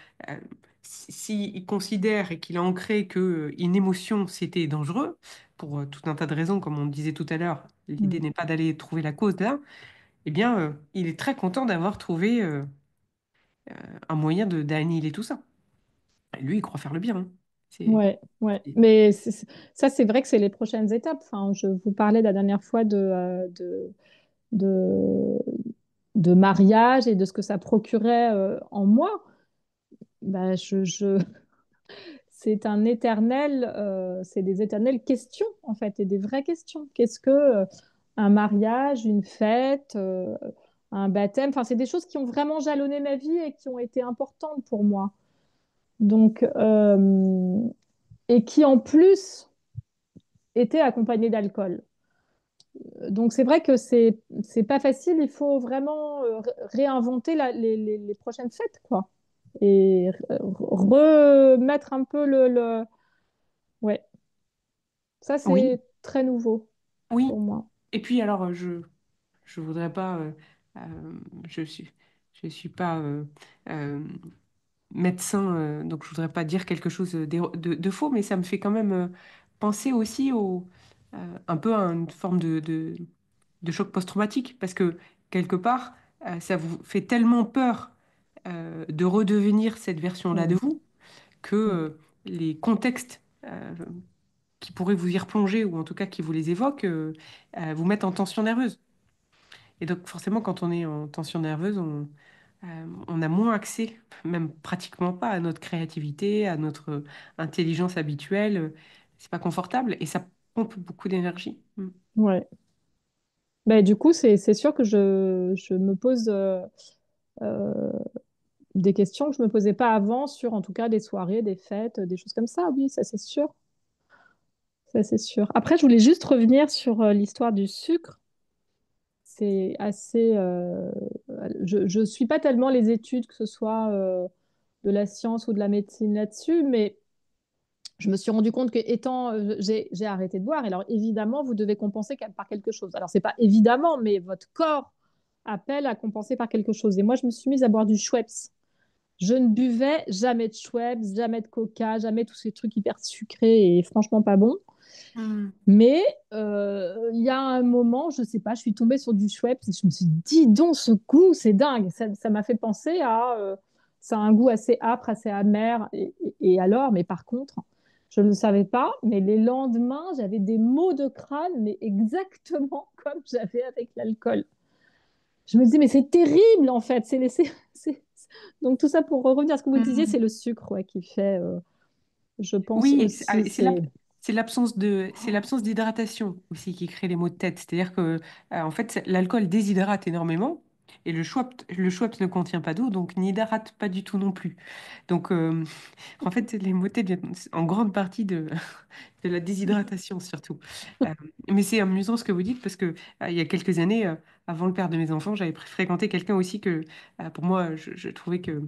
s'il considère et qu'il a ancré que une émotion, c'était dangereux, pour tout un tas de raisons, comme on disait tout à l'heure, l'idée Mm. n'est pas d'aller trouver la cause là, eh bien, il est très content d'avoir trouvé un moyen d'annihiler tout ça. Et lui, il croit faire le bien, hein. C'est... Ouais, ouais. c'est- Mais ça, c'est vrai que c'est les prochaines étapes. Enfin, je vous parlais la dernière fois de, de mariage et de ce que ça procurait en moi. Bah, c'est un éternel, c'est des éternelles questions, en fait, et des vraies questions. Qu'est-ce que un mariage, une fête, un baptême, enfin, c'est des choses qui ont vraiment jalonné ma vie et qui ont été importantes pour moi. Donc, et qui en plus étaient accompagnées d'alcool. Donc, c'est vrai que c'est pas facile. Il faut vraiment réinventer les prochaines fêtes, quoi. Et remettre un peu Ouais, ça, Oui, c'est très nouveau oui. pour moi. Et puis alors, je voudrais pas, je suis pas euh, médecin, donc je voudrais pas dire quelque chose de faux, mais ça me fait quand même penser aussi un peu à une forme de choc post-traumatique, parce que quelque part, ça vous fait tellement peur de redevenir cette version-là de Mm, vous que mm. les contextes qui pourraient vous y replonger, ou en tout cas qui vous les évoquent, vous mettent en tension nerveuse. Et donc forcément, quand on est en tension nerveuse, on a moins accès, même pratiquement pas, à notre créativité, à notre intelligence habituelle. C'est pas confortable et ça pompe beaucoup d'énergie. Mm. Ouais. Ben, du coup, c'est sûr que je me pose euh, des questions que je me posais pas avant sur, en tout cas, des soirées, des fêtes, des choses comme ça. Oui, ça c'est sûr. Ça c'est sûr. Après, je voulais juste revenir sur l'histoire du sucre. C'est assez. Je suis pas tellement les études, que ce soit de la science ou de la médecine là-dessus, mais je me suis rendu compte que étant, j'ai arrêté de boire. Et alors évidemment, vous devez compenser par quelque chose. Alors c'est pas évidemment, mais votre corps appelle à compenser par quelque chose. Et moi, je me suis mise à boire du Schweppes. Je ne buvais jamais de Schweppes, jamais de Coca, jamais tous ces trucs hyper sucrés et franchement pas bons. Mm. Mais il y a un moment, je sais pas, je suis tombée sur du Schweppes et je me suis dit, dis donc, ce goût, c'est dingue. Ça m'a fait penser à, ça a un goût assez âpre, assez amer. Et alors, mais par contre, je ne le savais pas, mais les lendemains, j'avais des maux de crâne, mais exactement comme j'avais avec l'alcool. Je me dis, mais c'est terrible en fait. c'est- Donc tout ça pour revenir à ce que vous disiez, c'est Mm. le sucre ouais, qui fait, je pense Oui, aussi, c'est... c'est l'absence d'hydratation aussi qui crée les maux de tête. C'est-à-dire que en fait, l'alcool déshydrate énormément et le Schweppes ne contient pas d'eau, donc n'hydrate pas du tout non plus. Donc en fait, les maux de tête viennent en grande partie de la déshydratation surtout. Euh, mais c'est amusant ce que vous dites parce que il y a quelques années, avant le père de mes enfants, j'avais fréquenté quelqu'un aussi que pour moi, je trouvais que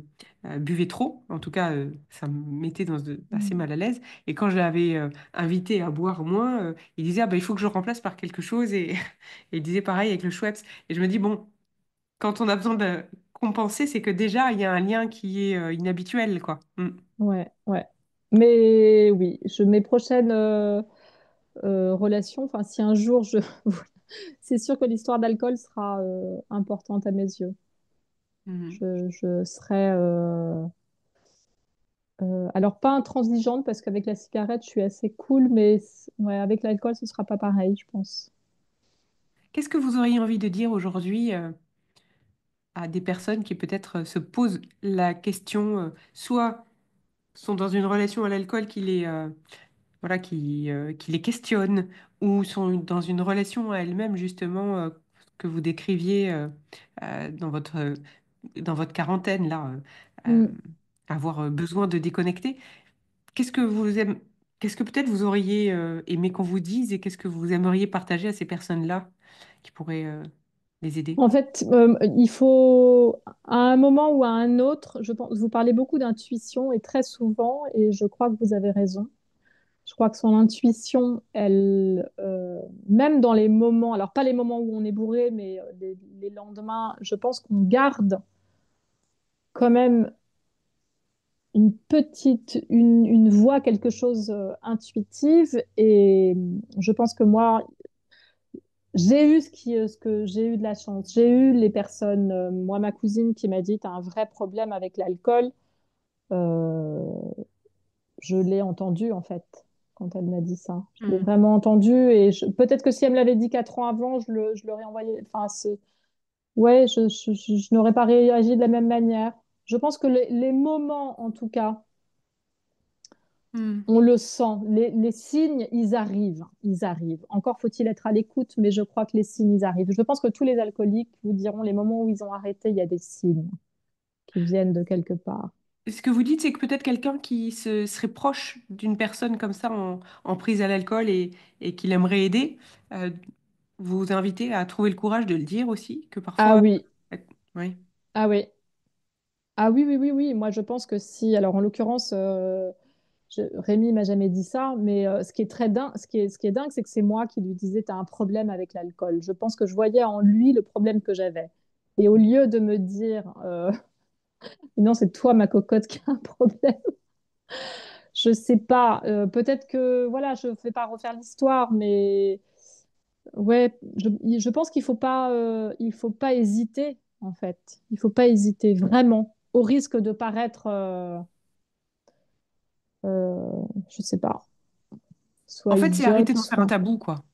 buvait trop. En tout cas, ça me mettait assez mal à l'aise. Et quand je l'avais invité à boire moins, il disait, ah, bah, il faut que je remplace par quelque chose. Et, et il disait pareil avec le Schweppes. Et je me dis, bon, quand on a besoin de compenser, c'est que déjà, il y a un lien qui est inhabituel, quoi. Mm. Ouais, ouais. Mais oui, mes prochaines relations, enfin, si un jour je. C'est sûr que l'histoire d'alcool sera importante à mes yeux. Mhm. Je serai. Alors, pas intransigeante, parce qu'avec la cigarette, je suis assez cool, mais ouais, avec l'alcool, ce sera pas pareil, je pense. Qu'est-ce que vous auriez envie de dire aujourd'hui à des personnes qui peut-être se posent la question, soit sont dans une relation à l'alcool voilà, qui les questionne, ou sont dans une relation à elles-mêmes, justement, que vous décriviez dans votre quarantaine, là, Mm. avoir besoin de déconnecter. Qu'est-ce que vous aimez, qu'est-ce que peut-être vous auriez aimé qu'on vous dise et qu'est-ce que vous aimeriez partager à ces personnes-là qui pourraient les aider? En fait, il faut, à un moment ou à un autre, je pense, vous parlez beaucoup d'intuition et très souvent, et je crois que vous avez raison. Je crois que son intuition, même dans les moments, alors pas les moments où on est bourré, mais les lendemains, je pense qu'on garde quand même une voix, quelque chose intuitive. Et je pense que moi, j'ai eu ce que j'ai eu de la chance. J'ai eu les personnes, moi, ma cousine qui m'a dit, tu as un vrai problème avec l'alcool. Euh, je l'ai entendu, en fait, quand elle m'a dit ça. Je l'ai Mm. vraiment entendu. Et peut-être que si elle me l'avait dit 4 ans avant, je l'aurais envoyé. Enfin, ouais, je n'aurais pas réagi de la même manière. Je pense que les moments, en tout cas, Mm. on le sent. Les signes, ils arrivent. Ils arrivent. Encore faut-il être à l'écoute, mais je crois que les signes, ils arrivent. Je pense que tous les alcooliques vous diront les moments où ils ont arrêté, il y a des signes qui viennent de quelque part. Ce que vous dites, c'est que peut-être quelqu'un qui serait proche d'une personne comme ça en prise à l'alcool et qui l'aimerait aider, euh, vous invitez à trouver le courage de le dire aussi, que Ah parfois... oui, Oui. ah oui, ah oui, oui, oui, oui. Moi, je pense que si. Alors, en l'occurrence, Rémi m'a jamais dit ça, mais ce qui est très dingue, ce qui est dingue, c'est que c'est moi qui lui disais, tu as un problème avec l'alcool. Je pense que je voyais en lui le problème que j'avais. Et au lieu de me dire, non, c'est toi, ma cocotte, qui a un problème. Je sais pas. Peut-être que, voilà, je ne vais pas refaire l'histoire, mais ouais, je pense il faut pas hésiter, en fait. Il faut pas hésiter, vraiment, au risque de paraître, je sais pas, En soit fait, c'est arrêter idiote, d'en faire un soit... tabou, quoi.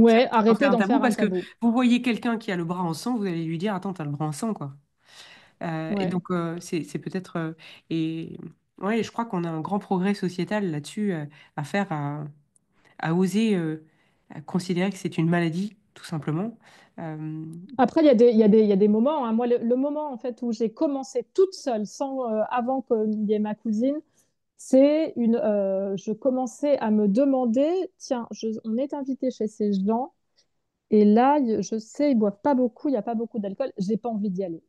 C'est Ouais, arrêter d'en arrêtez faire un d'en tabou faire un parce que tabou. vous voyez quelqu'un qui a le bras en sang, vous allez lui dire, attends, t'as le bras en sang, quoi. Et Ouais. donc, c'est peut-être... et ouais, je crois qu'on a un grand progrès sociétal là-dessus à faire, à oser à considérer que c'est une maladie, tout simplement. Euh, Après, il y a des moments, hein. Moi, le moment, en fait, où j'ai commencé toute seule, avant qu'il y ait ma cousine, je commençais à me demander, tiens, on est invité chez ces gens, et là, je sais, ils boivent pas beaucoup, il n'y a pas beaucoup d'alcool, j'ai pas envie d'y aller.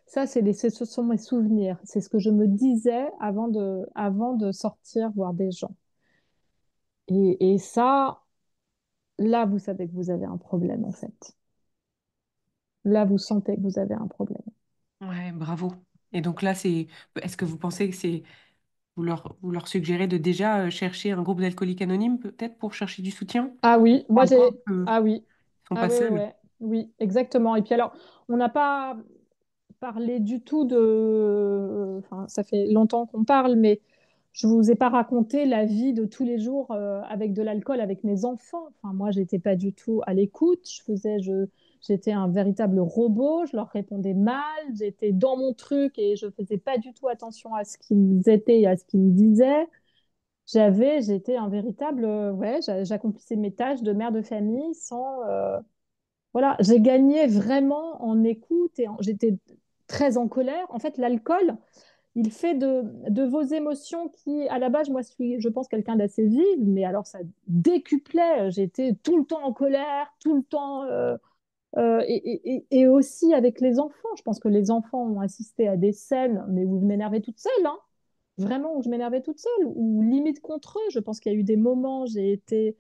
Ça, ce sont mes souvenirs. C'est ce que je me disais avant de sortir voir des gens. Et ça, là, vous savez que vous avez un problème, en fait. Là, vous sentez que vous avez un problème. ouais, bravo. Et donc là, est-ce que vous pensez que vous leur suggérez de déjà chercher un groupe d'alcooliques anonymes, peut-être, pour chercher du soutien, Ah pour oui, se moi rendre compte j'ai. qu'ils ne Ah oui. sont Ah pas oui, oui, seuls? oui. Oui, exactement. Et puis alors, on n'a pas parlé du tout de. Enfin, ça fait longtemps qu'on parle, mais je vous ai pas raconté la vie de tous les jours avec de l'alcool avec mes enfants. Enfin, moi, j'étais pas du tout à l'écoute. J'étais un véritable robot. Je leur répondais mal. J'étais dans mon truc et je faisais pas du tout attention à ce qu'ils étaient et à ce qu'ils me disaient. J'étais un véritable, ouais, j'accomplissais mes tâches de mère de famille voilà, j'ai gagné vraiment en écoute j'étais très en colère. En fait, l'alcool, il fait de vos émotions qui, à la base, moi, je pense, quelqu'un d'assez vive, mais alors ça décuplait. J'étais tout le temps en colère, tout le temps, et aussi avec les enfants. Je pense que les enfants ont assisté à des scènes, mais où je m'énervais toute seule, hein, vraiment où je m'énervais toute seule, ou limite contre eux. Je pense qu'il y a eu des moments, j'ai été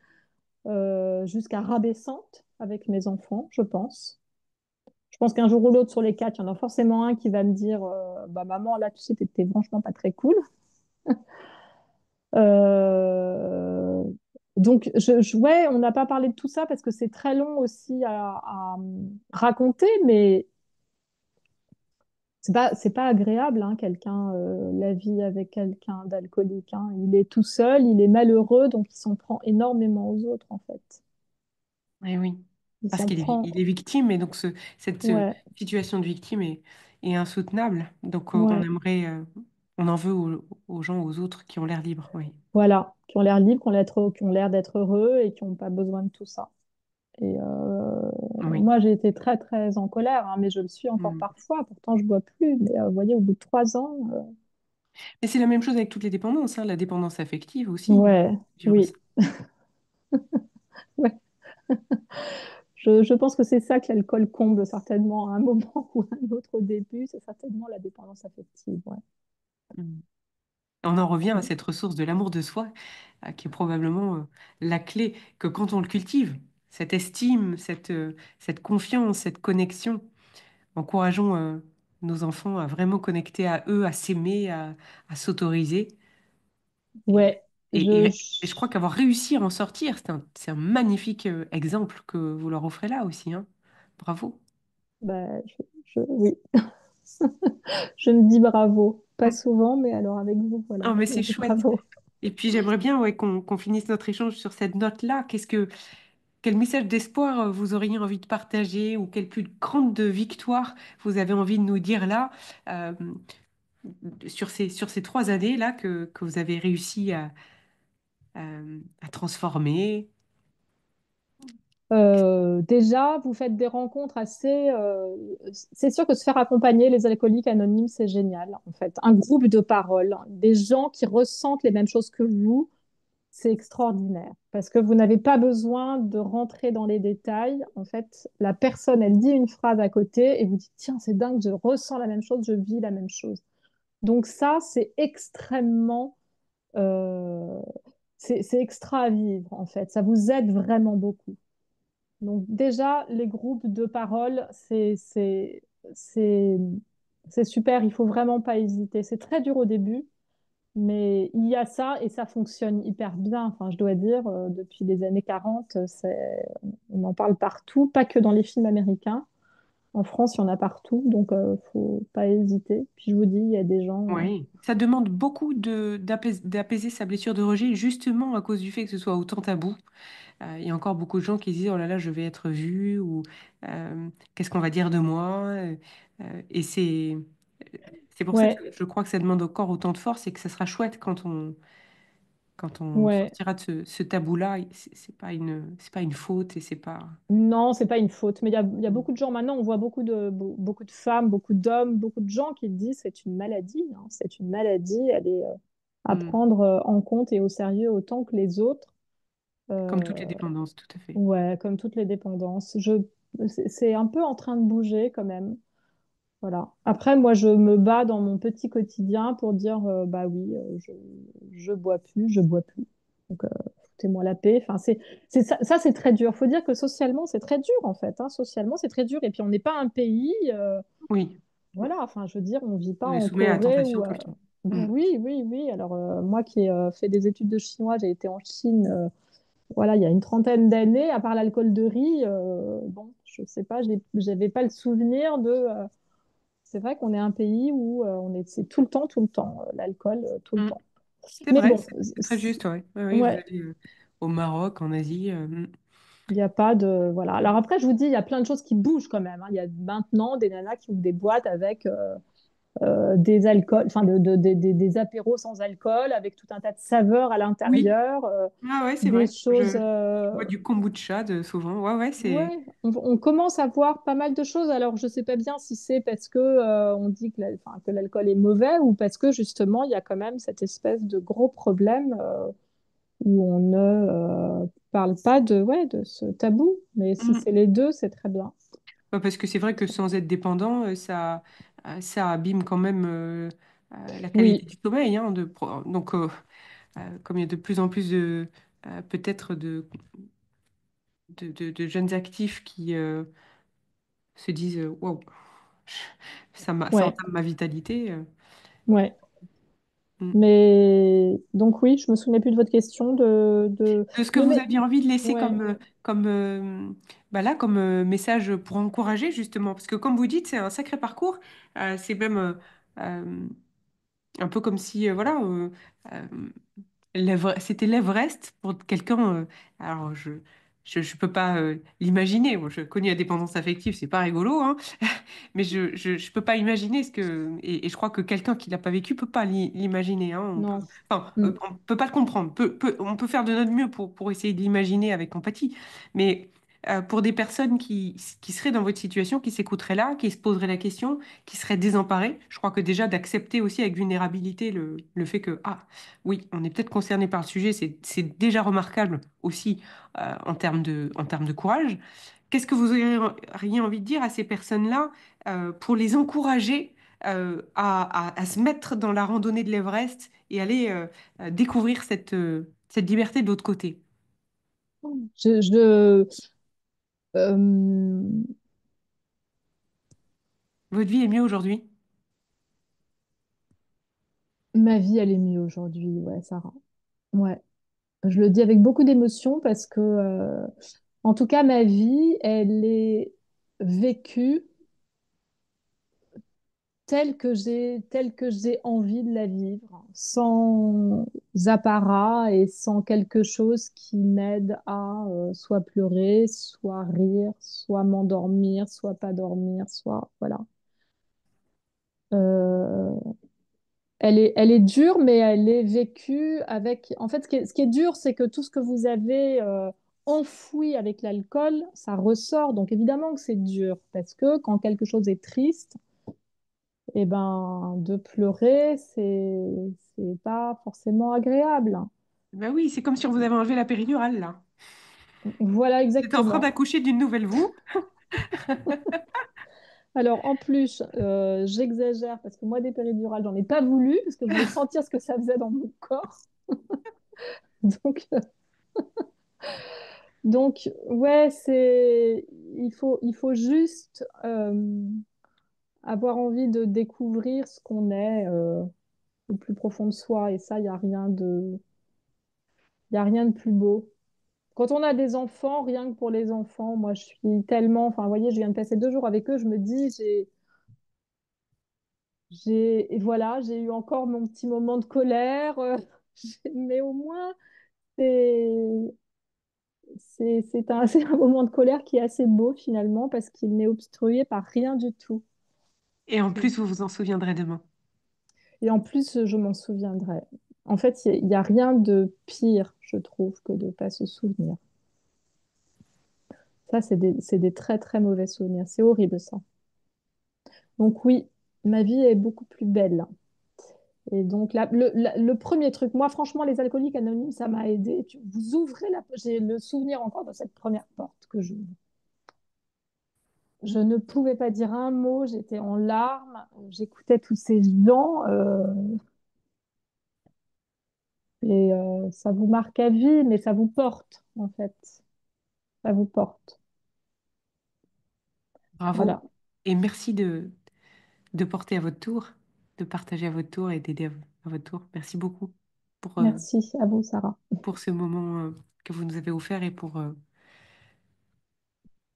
jusqu'à rabaissante avec mes enfants, je pense. Je pense qu'un jour ou l'autre, sur les quatre, il y en a forcément un qui va me dire bah, maman, là, tu sais, t'étais franchement pas très cool. Euh, donc, ouais, on n'a pas parlé de tout ça parce que c'est très long aussi à raconter, mais c'est pas agréable, hein, la vie avec quelqu'un d'alcoolique, hein. Il est tout seul, il est malheureux, donc il s'en prend énormément aux autres, en fait. Oui, oui. Il Parce s'en il est prend, victime, et donc cette ouais, situation de victime est insoutenable. Donc on ouais, aimerait, on en veut aux gens, aux autres qui ont l'air libres. Oui, voilà, qui ont l'air libres, qui ont l'air d'être heureux et qui n'ont pas besoin de tout ça. Et oui. moi, j'ai été très, très en colère, hein, mais je le suis encore Mm. parfois. Pourtant, je bois plus. Mais vous voyez, au bout de 3 ans, Mais c'est la même chose avec toutes les dépendances, hein, la dépendance affective aussi. ouais, Dur aussi. oui, ouais. Je pense que c'est ça que l'alcool comble certainement à un moment ou à un autre au début. C'est certainement la dépendance affective. Ouais. Mm. On en revient à cette ressource de l'amour de soi, qui est probablement la clé que quand on le cultive, cette estime, cette confiance, cette connexion, encourageons nos enfants à vraiment connecter à eux, à s'aimer, à s'autoriser. Et, Ouais, et, et- et je crois qu'avoir réussi à en sortir, c'est un magnifique exemple que vous leur offrez là aussi, hein. Bravo. bah, oui, je me dis bravo. Pas Mm. souvent, mais alors avec vous, voilà. Non, mais c'est Donc chouette. bravo. Et puis j'aimerais bien ouais, qu'on finisse notre échange sur cette note-là. Quel message d'espoir vous auriez envie de partager ou quelle plus grande victoire vous avez envie de nous dire là euh, sur ces 3 années-là que vous avez réussi à transformer? Déjà, vous faites des rencontres assez. C'est sûr que se faire accompagner les alcooliques anonymes, c'est génial, en fait. Un groupe de parole, des gens qui ressentent les mêmes choses que vous, c'est extraordinaire. Parce que vous n'avez pas besoin de rentrer dans les détails. En fait, la personne, elle dit une phrase à côté et vous dites, tiens, c'est dingue, je ressens la même chose, je vis la même chose. Donc ça, c'est extrêmement. euh, c'est extra à vivre, en fait. Ça vous aide vraiment beaucoup. Donc déjà, les groupes de parole, c'est, c'est super, il faut vraiment pas hésiter. C'est très dur au début, mais il y a ça et ça fonctionne hyper bien. Enfin, je dois dire, depuis les années 40, on en parle partout, pas que dans les films américains. En France, il y en a partout, donc faut pas hésiter. Puis je vous dis, il y a des gens. Oui, ça demande beaucoup d'apaiser sa blessure de rejet, justement à cause du fait que ce soit autant tabou. Il y a encore beaucoup de gens qui disent, oh là là, je vais être vu ou qu'est-ce qu'on va dire de moi? Et c'est pour ça Ouais, que je crois que ça demande encore autant de force et que ça sera chouette quand on ouais. sortira de ce tabou-là. C'est pas une faute et c'est pas. Non, c'est pas une faute, mais il y a Mm. beaucoup de gens maintenant, on voit beaucoup de femmes, beaucoup d'hommes, beaucoup de gens qui disent c'est une maladie, hein, c'est une maladie, elle est à Mm. prendre en compte et au sérieux autant que les autres. Comme toutes les Euh, dépendances, tout à fait. ouais, comme toutes les dépendances. C'est un peu en train de bouger quand même. Voilà. Après, moi, je me bats dans mon petit quotidien pour dire, bah oui, je bois plus, je bois plus. Donc, foutez-moi la paix. Enfin, ça, c'est très dur. Faut dire que socialement, c'est très dur, en fait, hein. Socialement, c'est très dur. Et puis, on n'est pas un pays, Oui, voilà. Enfin, je veux dire, on vit pas on est en soumis à la Corée ou, tentation tout le temps. ben Mm. oui, oui, oui. Alors, moi qui ai fait des études de chinois, j'ai été en Chine, voilà, il y a une trentaine d'années. À part l'alcool de riz, bon, je sais pas, j'avais pas le souvenir de. C'est vrai qu'on est un pays où c'est tout le temps, l'alcool, tout le Mm. temps. C'est Mais vrai, bon, c'est très juste, ouais. Ouais, ouais, vous ouais, allez au Maroc, en Asie. il n'y a pas de. Voilà. Alors après, je vous dis, il y a plein de choses qui bougent quand même, hein. Il y a maintenant des nanas qui ouvrent des boîtes avec des alcools, enfin des apéros sans alcool, avec tout un tas de saveurs à Oui, l'intérieur, ah ouais, c'est des vrai. choses. Je bois du kombucha souvent. Ouais, ouais, c'est. Ouais, on commence à voir pas mal de choses. Alors, je sais pas bien si c'est parce que on dit que enfin, que l'alcool est mauvais ou parce que justement, il y a quand même cette espèce de gros problème où on ne parle pas de ce tabou. Mais si Mm. c'est les deux, c'est très bien. Ouais, parce que c'est vrai que sans être dépendant, ça abîme quand même la qualité Oui, du sommeil, hein, donc, comme il y a de plus en plus peut-être de jeunes actifs qui se disent, waouh, ça ouais, entame ma vitalité. ouais. Mm. Mais donc oui, je me souvenais plus de votre question De ce que de vous mes... aviez envie de laisser Ouais, comme message pour encourager justement, parce que comme vous dites, c'est un sacré parcours. C'est même euh, un peu comme si, voilà, euh, c'était l'Everest pour quelqu'un. Alors, je peux pas l'imaginer. Moi, je connais la dépendance affective, c'est pas rigolo, hein. Mais je peux pas imaginer ce que. Et je crois que quelqu'un qui l'a pas vécu peut pas l'imaginer, hein. non. Enfin, Mm. on peut pas le comprendre. On peut faire de notre mieux pour essayer de l'imaginer avec empathie. Mais pour des personnes qui seraient dans votre situation, qui s'écouteraient là, qui se poseraient la question, qui seraient désemparées, je crois que déjà d'accepter aussi avec vulnérabilité le fait que, ah, oui, on est peut-être concerné par le sujet, c'est déjà remarquable aussi en termes de courage. Qu'est-ce que vous auriez envie de dire à ces personnes-là pour les encourager à se mettre dans la randonnée de l'Everest et aller découvrir cette liberté de l'autre côté. Je, euh, Votre vie est mieux aujourd'hui? Ma vie, elle est mieux aujourd'hui, ouais, Sarah. Ouais. Je le dis avec beaucoup d'émotion parce que, en tout cas, ma vie, elle est vécue telle que j'ai envie de la vivre, sans apparat et sans quelque chose qui m'aide à soit pleurer, soit rire, soit m'endormir, soit pas dormir, soit voilà. Euh, elle est dure, mais elle est vécue avec. En fait, ce qui est dur, c'est que tout ce que vous avez enfoui avec l'alcool, ça ressort. Donc évidemment que c'est dur, parce que quand quelque chose est triste, eh ben, de pleurer, c'est pas forcément agréable. Ben oui, c'est comme si on vous avait enlevé la péridurale, là. Voilà Vous êtes en train exactement. d'accoucher d'une nouvelle vous. Alors en plus, j'exagère parce que moi, des péridurales, j'en ai pas voulu parce que je voulais sentir ce que ça faisait dans mon corps. Donc, ouais, il faut juste avoir envie de découvrir ce qu'on est au plus profond de soi. Et ça, il y a rien de plus beau. Quand on a des enfants, rien que pour les enfants, moi, je suis tellement, enfin, vous voyez, je viens de passer 2 jours avec eux, je me dis, et voilà, j'ai eu encore mon petit moment de colère, mais au moins, c'est, c'est un moment de colère qui est assez beau finalement parce qu'il n'est obstrué par rien du tout. Et en plus, vous vous en souviendrez demain. Et en plus, je m'en souviendrai. En fait, il y a rien de pire, je trouve, que de ne pas se souvenir. Ça, c'est des très, très mauvais souvenirs. C'est horrible, ça. Donc oui, ma vie est beaucoup plus belle. Et donc, le premier truc, moi, franchement, les alcooliques anonymes, ça m'a aidé. Vous ouvrez la... J'ai le souvenir encore de cette première porte que j'ouvre. Je ne pouvais pas dire un mot, j'étais en larmes, j'écoutais tous ces gens et ça vous marque à vie, mais ça vous porte, en fait. Ça vous porte. Bravo. Voilà. Et merci de porter à votre tour, de partager à votre tour et d'aider à votre tour. Merci beaucoup Merci à vous, Sarah. pour ce moment que vous nous avez offert et pour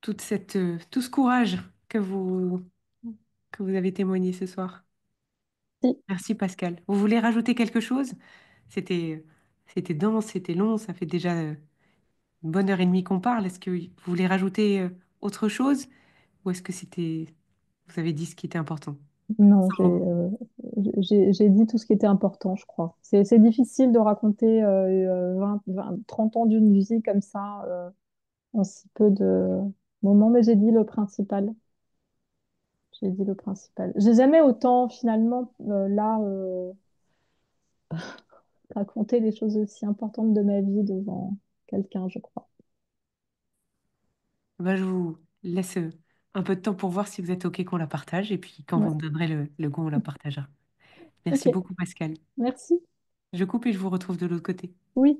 tout ce courage que vous avez témoigné ce soir. Si. Merci Pascal. Vous voulez rajouter quelque chose? C'était, c'était dense, c'était long, ça fait déjà une bonne heure et demie qu'on parle. Est-ce que vous voulez rajouter autre chose ou est-ce que vous avez dit ce qui était important? Non, Sans mots. j'ai dit tout ce qui était important, je crois. C'est difficile de raconter 30 ans d'une vie comme ça en si peu de moments, mais j'ai dit le principal. J'ai dit le principal. J'ai jamais autant, finalement, raconté les choses aussi importantes de ma vie devant quelqu'un, je crois. Ben, je vous laisse un peu de temps pour voir si vous êtes OK qu'on la partage et puis quand vous Ouais. me donnerez le go, on la partagera. Ok, Merci beaucoup Pascal. merci. Je coupe et je vous retrouve de l'autre côté. Oui.